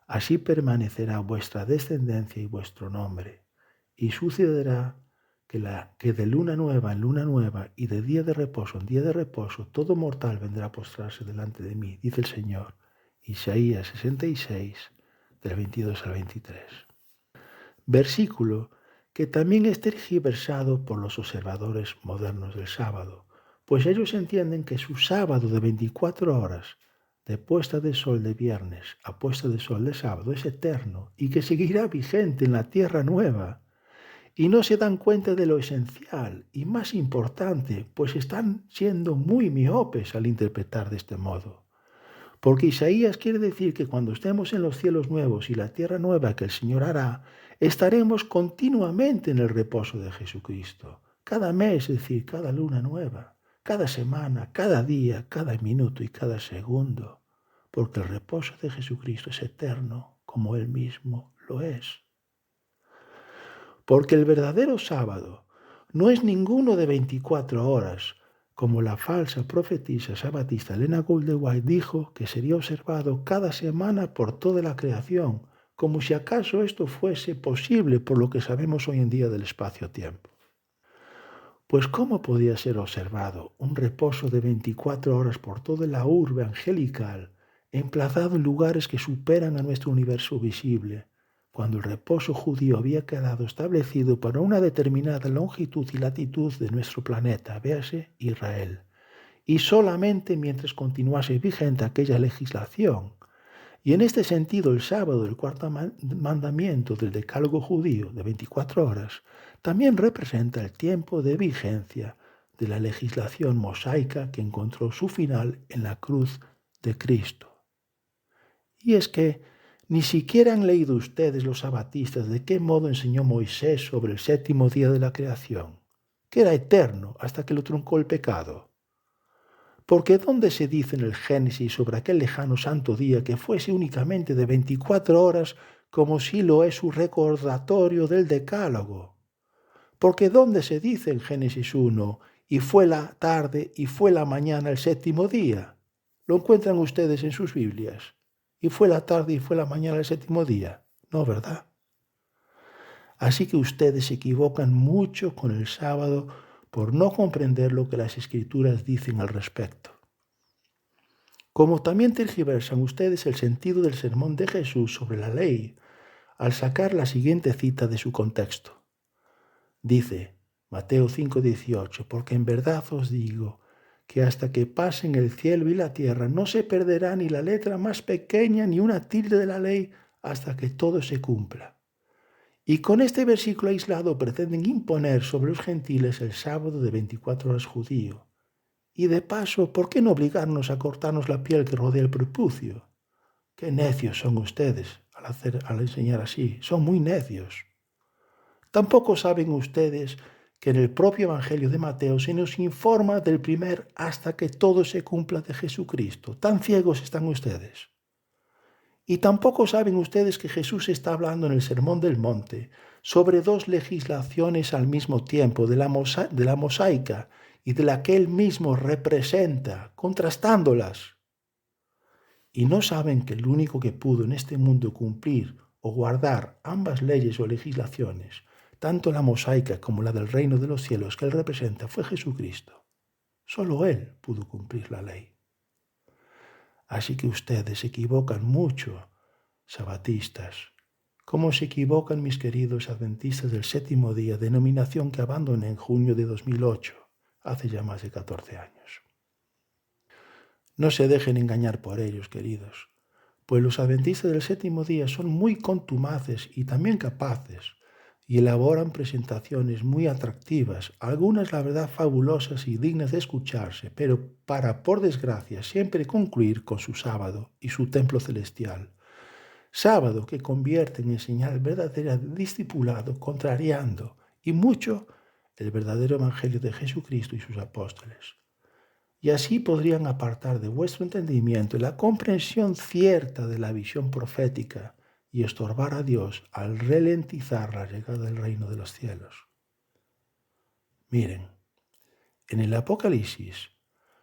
así permanecerá vuestra descendencia y vuestro nombre. Y sucederá que de luna nueva en luna nueva y de día de reposo en día de reposo, todo mortal vendrá a postrarse delante de mí, dice el Señor. Isaías 66, del 22 al 23. Versículo que también es tergiversado por los observadores modernos del sábado, pues ellos entienden que su sábado de 24 horas, de puesta de sol de viernes a puesta de sol de sábado, es eterno y que seguirá vigente en la tierra nueva. Y no se dan cuenta de lo esencial y más importante, pues están siendo muy miopes al interpretar de este modo. Porque Isaías quiere decir que cuando estemos en los cielos nuevos y la tierra nueva que el Señor hará, estaremos continuamente en el reposo de Jesucristo. Cada mes, es decir, cada luna nueva, cada semana, cada día, cada minuto y cada segundo. Porque el reposo de Jesucristo es eterno, como Él mismo lo es. Porque el verdadero sábado no es ninguno de 24 horas, como la falsa profetisa sabatista Elena Goldeway dijo que sería observado cada semana por toda la creación, como si acaso esto fuese posible por lo que sabemos hoy en día del espacio-tiempo. Pues ¿cómo podía ser observado un reposo de 24 horas por toda la urbe angelical, emplazado en lugares que superan a nuestro universo visible, cuando el reposo judío había quedado establecido para una determinada longitud y latitud de nuestro planeta, véase Israel, y solamente mientras continuase vigente aquella legislación? Y en este sentido, el sábado del cuarto mandamiento del decálogo judío de 24 horas también representa el tiempo de vigencia de la legislación mosaica que encontró su final en la cruz de Cristo. Y es que ni siquiera han leído ustedes los sabatistas de qué modo enseñó Moisés sobre el séptimo día de la creación, que era eterno hasta que lo truncó el pecado. Porque ¿dónde se dice en el Génesis sobre aquel lejano santo día que fuese únicamente de 24 horas como si lo es su recordatorio del decálogo? Porque ¿dónde se dice en Génesis 1, y fue la tarde y fue la mañana el séptimo día? ¿Lo encuentran ustedes en sus Biblias? ¿Y fue la tarde y fue la mañana el séptimo día? No, ¿verdad? Así que ustedes se equivocan mucho con el sábado por no comprender lo que las Escrituras dicen al respecto. Como también tergiversan ustedes el sentido del sermón de Jesús sobre la ley al sacar la siguiente cita de su contexto. Dice Mateo 5:18, porque en verdad os digo que hasta que pasen el cielo y la tierra no se perderá ni la letra más pequeña ni una tilde de la ley hasta que todo se cumpla. Y con este versículo aislado pretenden imponer sobre los gentiles el sábado de 24 horas judío. Y de paso, ¿por qué no obligarnos a cortarnos la piel que rodea el prepucio? Qué necios son ustedes al enseñar así, son muy necios. Tampoco saben ustedes que en el propio Evangelio de Mateo se nos informa del primer hasta que todo se cumpla de Jesucristo. Tan ciegos están ustedes. Y tampoco saben ustedes que Jesús está hablando en el Sermón del Monte sobre dos legislaciones al mismo tiempo, de la mosaica y de la que Él mismo representa, contrastándolas. Y no saben que el único que pudo en este mundo cumplir o guardar ambas leyes o legislaciones, tanto la mosaica como la del reino de los cielos que Él representa, fue Jesucristo. Solo Él pudo cumplir la ley. Así que ustedes se equivocan mucho, sabatistas, como se equivocan mis queridos adventistas del séptimo día, denominación que abandoné en junio de 2008, hace ya más de 14 años. No se dejen engañar por ellos, queridos, pues los adventistas del séptimo día son muy contumaces y también capaces, y elaboran presentaciones muy atractivas, algunas la verdad fabulosas y dignas de escucharse, pero para, por desgracia, siempre concluir con su sábado y su templo celestial. Sábado que convierten en señal verdadera de discipulado, contrariando y mucho el verdadero evangelio de Jesucristo y sus apóstoles. Y así podrían apartar de vuestro entendimiento la comprensión cierta de la visión profética y estorbar a Dios al ralentizar la llegada del reino de los cielos. Miren, en el Apocalipsis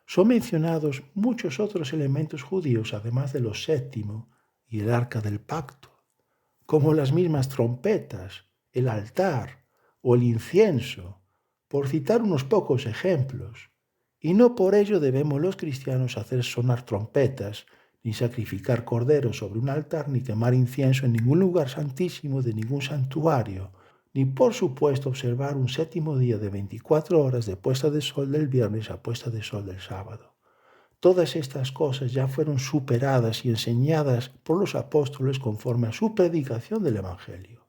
son mencionados muchos otros elementos judíos, además de los séptimo y el arca del pacto, como las mismas trompetas, el altar o el incienso, por citar unos pocos ejemplos. Y no por ello debemos los cristianos hacer sonar trompetas, ni sacrificar corderos sobre un altar, ni quemar incienso en ningún lugar santísimo de ningún santuario, ni por supuesto observar un séptimo día de 24 horas de puesta de sol del viernes a puesta de sol del sábado. Todas estas cosas ya fueron superadas y enseñadas por los apóstoles conforme a su predicación del Evangelio.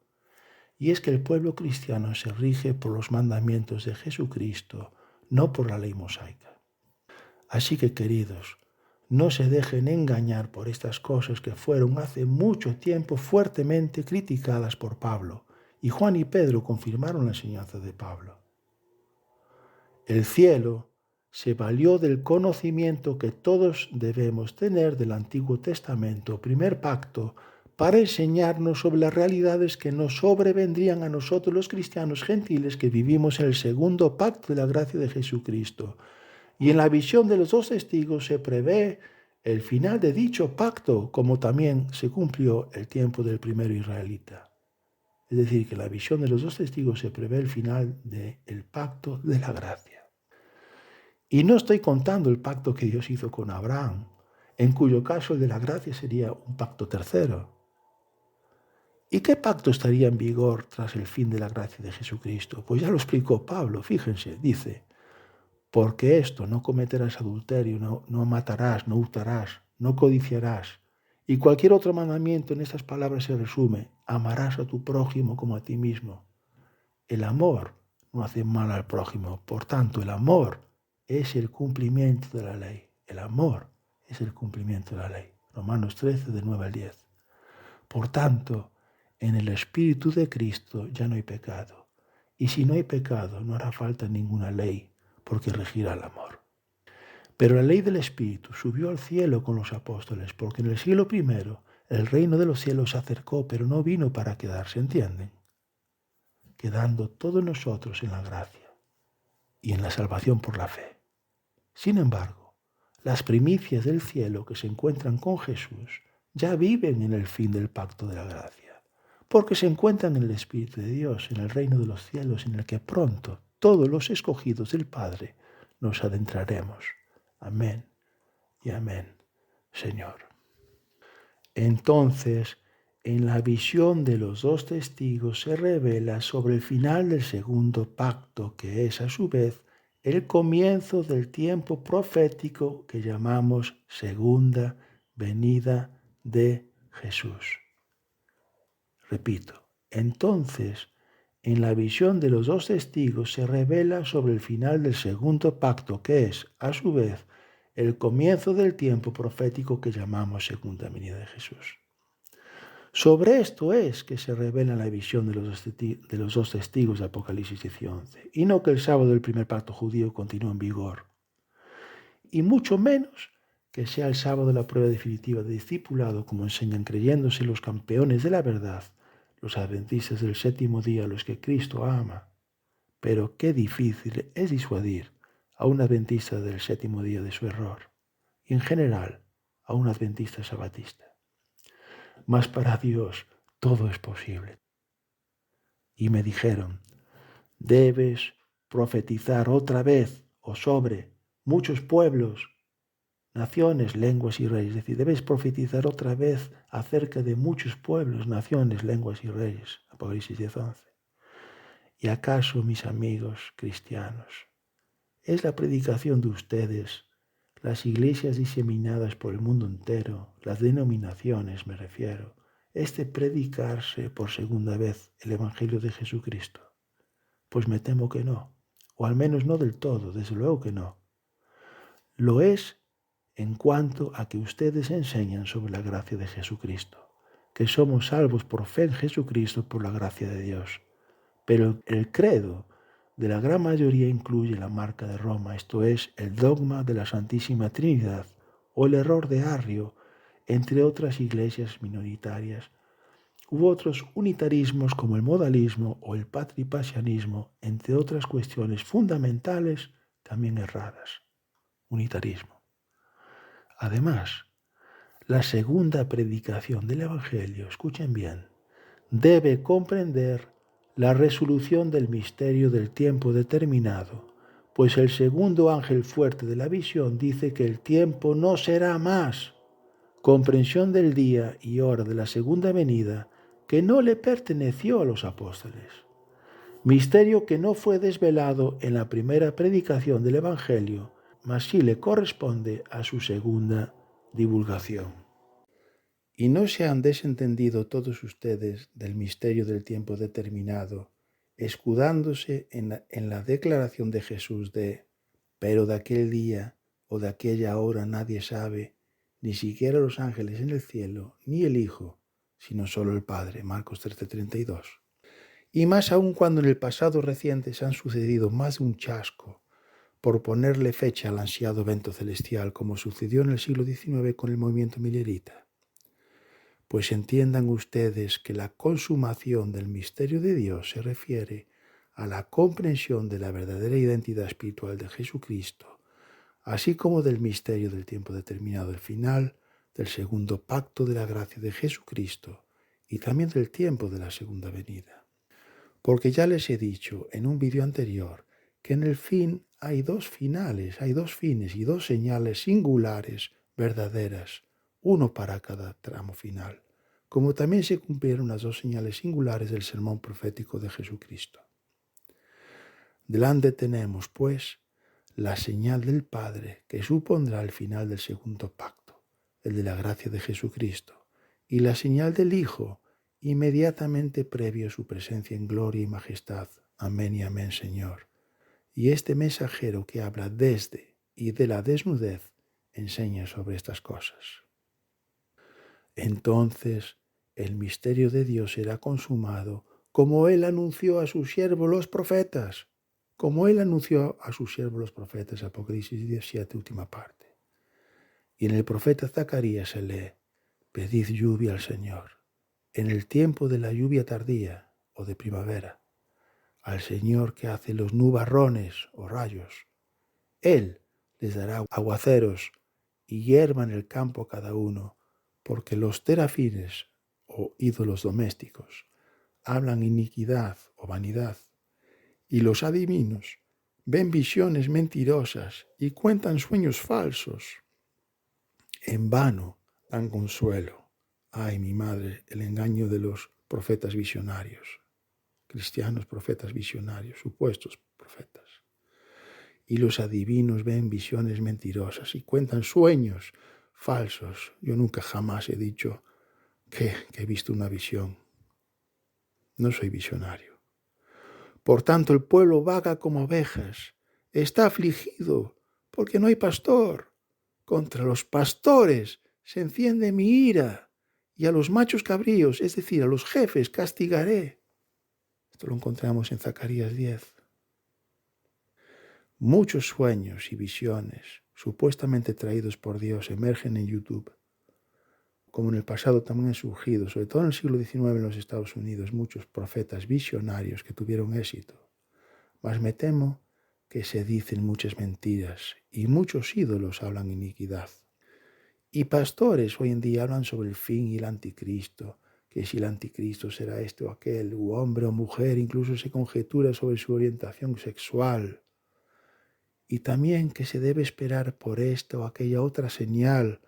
Y es que el pueblo cristiano se rige por los mandamientos de Jesucristo, no por la ley mosaica. Así que, queridos, no se dejen engañar por estas cosas que fueron hace mucho tiempo fuertemente criticadas por Pablo, y Juan y Pedro confirmaron la enseñanza de Pablo. El cielo se valió del conocimiento que todos debemos tener del Antiguo Testamento, primer pacto, para enseñarnos sobre las realidades que nos sobrevendrían a nosotros los cristianos gentiles que vivimos en el segundo pacto de la gracia de Jesucristo. Y en la visión de los dos testigos se prevé el final de dicho pacto, como también se cumplió el tiempo del primero israelita. Es decir, que en la visión de los dos testigos se prevé el final del pacto de la gracia. Y no estoy contando el pacto que Dios hizo con Abraham, en cuyo caso el de la gracia sería un pacto tercero. ¿Y qué pacto estaría en vigor tras el fin de la gracia de Jesucristo? Pues ya lo explicó Pablo, fíjense, dice, porque esto, no cometerás adulterio, no matarás, no hurtarás, no codiciarás. Y cualquier otro mandamiento en estas palabras se resume, amarás a tu prójimo como a ti mismo. El amor no hace mal al prójimo, por tanto el amor es el cumplimiento de la ley. El amor es el cumplimiento de la ley. Romanos 13, de 9 al 10. Por tanto, en el Espíritu de Cristo ya no hay pecado. Y si no hay pecado, no hará falta ninguna ley, porque regirá el amor. Pero la ley del Espíritu subió al cielo con los apóstoles, porque en el siglo I el reino de los cielos se acercó, pero no vino para quedarse, ¿entienden? Quedando todos nosotros en la gracia y en la salvación por la fe. Sin embargo, las primicias del cielo que se encuentran con Jesús ya viven en el fin del pacto de la gracia, porque se encuentran en el Espíritu de Dios, en el reino de los cielos, en el que pronto todos los escogidos del Padre nos adentraremos. Amén y amén, Señor. Entonces, en la visión de los dos testigos se revela sobre el final del segundo pacto, que es a su vez el comienzo del tiempo profético que llamamos segunda venida de Jesús. Repito, entonces, en la visión de los dos testigos se revela sobre el final del segundo pacto, que es, a su vez, el comienzo del tiempo profético que llamamos segunda venida de Jesús. Sobre esto es que se revela la visión de los dos testigos de Apocalipsis 11, y no que el sábado del primer pacto judío continúe en vigor, y mucho menos que sea el sábado de la prueba definitiva de discipulado, como enseñan creyéndose los campeones de la verdad, los adventistas del séptimo día, a los que Cristo ama. Pero qué difícil es disuadir a un adventista del séptimo día de su error, y en general a un adventista sabatista. Mas para Dios todo es posible. Y me dijeron, debes profetizar otra vez o sobre muchos pueblos, naciones, lenguas y reyes. Es decir, debes profetizar otra vez acerca de muchos pueblos, naciones, lenguas y reyes. Apocalipsis 10:11. ¿Y acaso, mis amigos cristianos, Es la predicación de ustedes, las iglesias diseminadas por el mundo entero, las denominaciones me refiero, predicarse por segunda vez el Evangelio de Jesucristo. Pues me temo que no, o al menos no del todo, desde luego que no. Lo es en cuanto a que ustedes enseñan sobre la gracia de Jesucristo, que somos salvos por fe en Jesucristo por la gracia de Dios. Pero el credo de la gran mayoría incluye la marca de Roma, esto es, el dogma de la Santísima Trinidad o el error de Arrio, entre otras iglesias minoritarias, u otros unitarismos como el modalismo o el patripasianismo, entre otras cuestiones fundamentales también erradas. Unitarismo. Además, la segunda predicación del Evangelio, escuchen bien, debe comprender la resolución del misterio del tiempo determinado, pues el segundo ángel fuerte de la visión dice que el tiempo no será más, comprensión del día y hora de la segunda venida que no le perteneció a los apóstoles, misterio que no fue desvelado en la primera predicación del Evangelio, mas sí le corresponde a su segunda divulgación. Y no se han desentendido todos ustedes del misterio del tiempo determinado, escudándose en la declaración de Jesús de «pero de aquel día o de aquella hora nadie sabe, ni siquiera los ángeles en el cielo, ni el Hijo, sino solo el Padre». Marcos 13:32. Y más aún cuando en el pasado reciente se han sucedido más de un chasco por ponerle fecha al ansiado evento celestial, como sucedió en el siglo XIX con el movimiento millerita. Pues entiendan ustedes que la consumación del misterio de Dios se refiere a la comprensión de la verdadera identidad espiritual de Jesucristo, así como del misterio del tiempo determinado, el final del segundo pacto de la gracia de Jesucristo y también del tiempo de la segunda venida. Porque ya les he dicho en un vídeo anterior que en el fin hay dos finales, hay dos fines y dos señales singulares, verdaderas, uno para cada tramo final, como también se cumplieron las dos señales singulares del sermón profético de Jesucristo. Delante tenemos, pues, la señal del Padre que supondrá el final del segundo pacto, el de la gracia de Jesucristo, y la señal del Hijo, inmediatamente previo a su presencia en gloria y majestad. Amén y amén, Señor. Y este mensajero que habla desde y de la desnudez enseña sobre estas cosas. Entonces el misterio de Dios será consumado como Él anunció a sus siervos los profetas, Apocalipsis 17, última parte. Y en el profeta Zacarías se lee, pedid lluvia al Señor, en el tiempo de la lluvia tardía o de primavera, al Señor que hace los nubarrones o rayos. Él les dará aguaceros y hierba en el campo cada uno, porque los terafines o ídolos domésticos hablan iniquidad o vanidad, y los adivinos ven visiones mentirosas y cuentan sueños falsos. En vano dan consuelo. Ay, mi madre, el engaño de los profetas visionarios, cristianos profetas visionarios, supuestos profetas. Y los adivinos ven visiones mentirosas y cuentan sueños falsos. Yo nunca jamás he dicho que he visto una visión. No soy visionario. Por tanto, el pueblo vaga como ovejas. Está afligido porque no hay pastor. Contra los pastores se enciende mi ira y a los machos cabríos, es decir, a los jefes, castigaré. Esto lo encontramos en Zacarías 10. Muchos sueños y visiones supuestamente traídos por Dios emergen en YouTube. Como en el pasado también han surgido, sobre todo en el siglo XIX en los Estados Unidos, muchos profetas visionarios que tuvieron éxito. Mas me temo que se dicen muchas mentiras y muchos ídolos hablan iniquidad. Y pastores hoy en día hablan sobre el fin y el anticristo, que si el anticristo será este o aquel, u hombre o mujer, incluso se conjetura sobre su orientación sexual. Y también que se debe esperar por esta o aquella otra señal,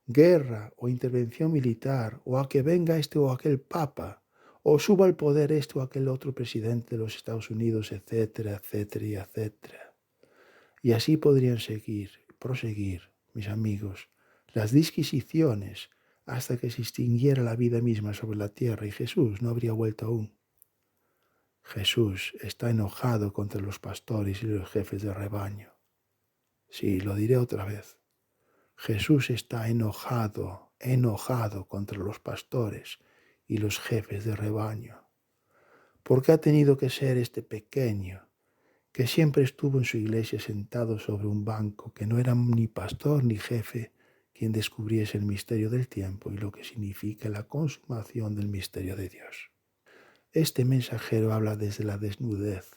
guerra o intervención militar, o a que venga este o aquel papa, o suba al poder este o aquel otro presidente de los Estados Unidos, etcétera, etcétera y etcétera. Y así podrían proseguir, mis amigos, las disquisiciones hasta que se extinguiera la vida misma sobre la tierra y Jesús no habría vuelto aún. Jesús está enojado contra los pastores y los jefes de rebaño. Sí, lo diré otra vez. Jesús está enojado contra los pastores y los jefes de rebaño. Porque ha tenido que ser este pequeño, que siempre estuvo en su iglesia sentado sobre un banco, que no era ni pastor ni jefe, quien descubriese el misterio del tiempo y lo que significa la consumación del misterio de Dios. Este mensajero habla desde la desnudez,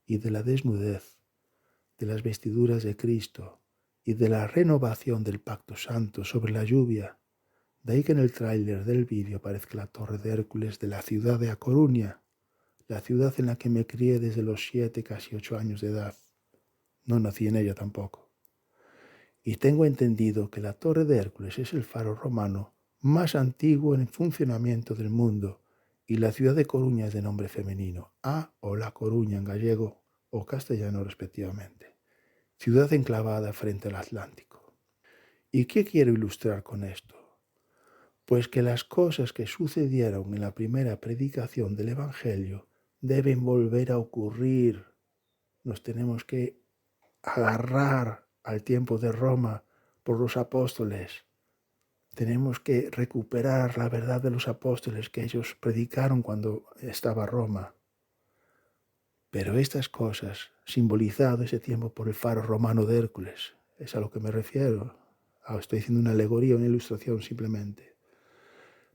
y de la desnudez de las vestiduras de Cristo, y de la renovación del pacto santo sobre la lluvia. De ahí que en el tráiler del vídeo aparezca la Torre de Hércules de la ciudad de A Coruña, la ciudad en la que me crié desde los 7, casi 8 años de edad. No nací en ella tampoco. Y tengo entendido que la Torre de Hércules es el faro romano más antiguo en funcionamiento del mundo, y la ciudad de Coruña es de nombre femenino, A o La Coruña en gallego o castellano respectivamente. Ciudad enclavada frente al Atlántico. ¿Y qué quiero ilustrar con esto? Pues que las cosas que sucedieron en la primera predicación del Evangelio deben volver a ocurrir. Nos tenemos que agarrar al tiempo de Roma por los apóstoles. Tenemos que recuperar la verdad de los apóstoles que ellos predicaron cuando estaba Roma. Pero estas cosas, simbolizado ese tiempo por el faro romano de Hércules, es a lo que me refiero. Estoy haciendo una alegoría, una ilustración simplemente.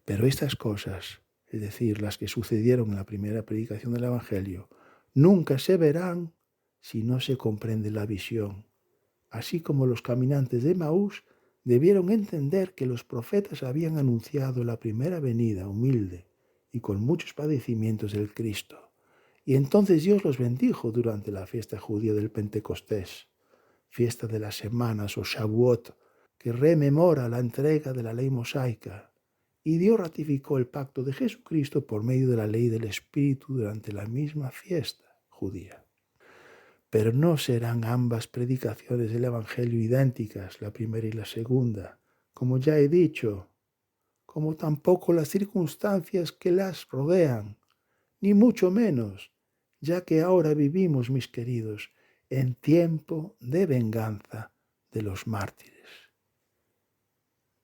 Pero estas cosas, es decir, las que sucedieron en la primera predicación del Evangelio, nunca se verán si no se comprende la visión. Así como los caminantes de Maús debieron entender que los profetas habían anunciado la primera venida humilde y con muchos padecimientos del Cristo. Y entonces Dios los bendijo durante la fiesta judía del Pentecostés, fiesta de las semanas o Shavuot, que rememora la entrega de la ley mosaica. Y Dios ratificó el pacto de Jesucristo por medio de la ley del Espíritu durante la misma fiesta judía. Pero no serán ambas predicaciones del Evangelio idénticas, la primera y la segunda, como ya he dicho, como tampoco las circunstancias que las rodean, ni mucho menos, ya que ahora vivimos, mis queridos, en tiempo de venganza de los mártires.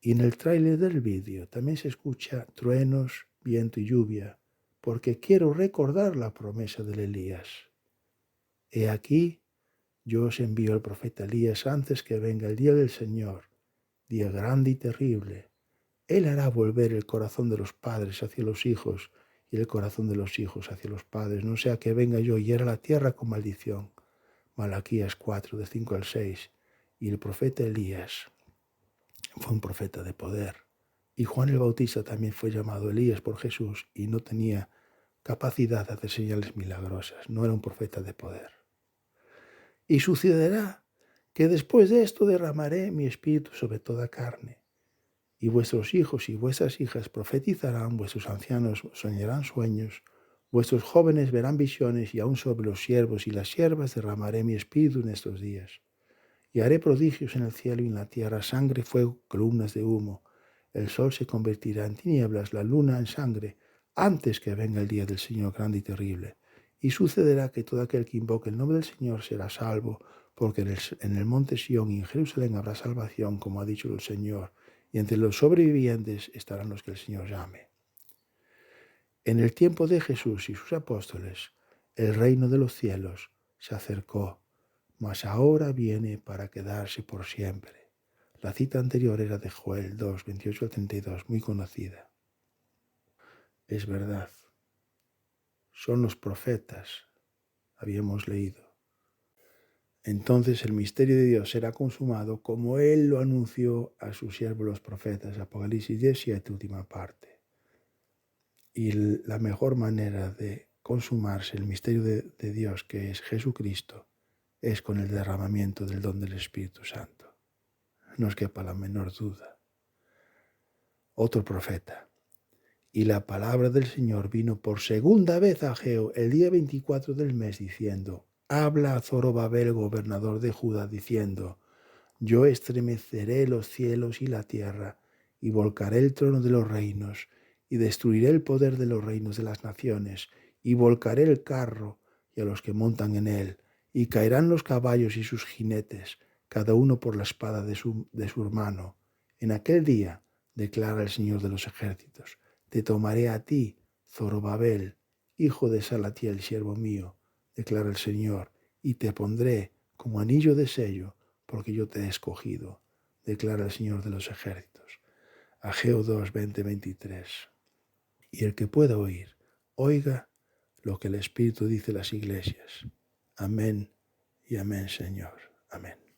Y en el tráiler del vídeo también se escucha truenos, viento y lluvia, porque quiero recordar la promesa del Elías. He aquí, yo os envío al profeta Elías antes que venga el día del Señor, día grande y terrible. Él hará volver el corazón de los padres hacia los hijos y el corazón de los hijos hacia los padres, no sea que venga yo y hiera la tierra con maldición. Malaquías 4, de 5 al 6. Y el profeta Elías fue un profeta de poder. Y Juan el Bautista también fue llamado Elías por Jesús y no tenía capacidad de hacer señales milagrosas, no era un profeta de poder. Y sucederá que después de esto derramaré mi espíritu sobre toda carne. Y vuestros hijos y vuestras hijas profetizarán, vuestros ancianos soñarán sueños, vuestros jóvenes verán visiones, y aún sobre los siervos y las siervas derramaré mi espíritu en estos días. Y haré prodigios en el cielo y en la tierra, sangre, fuego, columnas de humo. El sol se convertirá en tinieblas, la luna en sangre, antes que venga el día del Señor grande y terrible. Y sucederá que todo aquel que invoque el nombre del Señor será salvo, porque en el monte Sión y en Jerusalén habrá salvación, como ha dicho el Señor, y entre los sobrevivientes estarán los que el Señor llame. En el tiempo de Jesús y sus apóstoles, el reino de los cielos se acercó, mas ahora viene para quedarse por siempre. La cita anterior era de Joel 2, 28 al 32, muy conocida. Es verdad, son los profetas, habíamos leído. Entonces el misterio de Dios será consumado como Él lo anunció a sus siervos los profetas, Apocalipsis 17, última parte. Y la mejor manera de consumarse el misterio de Dios, que es Jesucristo, es con el derramamiento del don del Espíritu Santo. No os quepa la menor duda. Otro profeta. Y la palabra del Señor vino por segunda vez a Ageo el día 24 del mes, diciendo: habla a Zorobabel, gobernador de Judá, diciendo: yo estremeceré los cielos y la tierra, y volcaré el trono de los reinos, y destruiré el poder de los reinos de las naciones, y volcaré el carro y a los que montan en él, y caerán los caballos y sus jinetes, cada uno por la espada de su hermano. En aquel día, declara el Señor de los ejércitos, te tomaré a ti, Zorobabel, hijo de Salatiel, siervo mío, declara el Señor, y te pondré como anillo de sello, porque yo te he escogido, declara el Señor de los ejércitos. Ageo 2, 20, 23. Y el que pueda oír, oiga lo que el Espíritu dice a las iglesias. Amén y amén, Señor. Amén.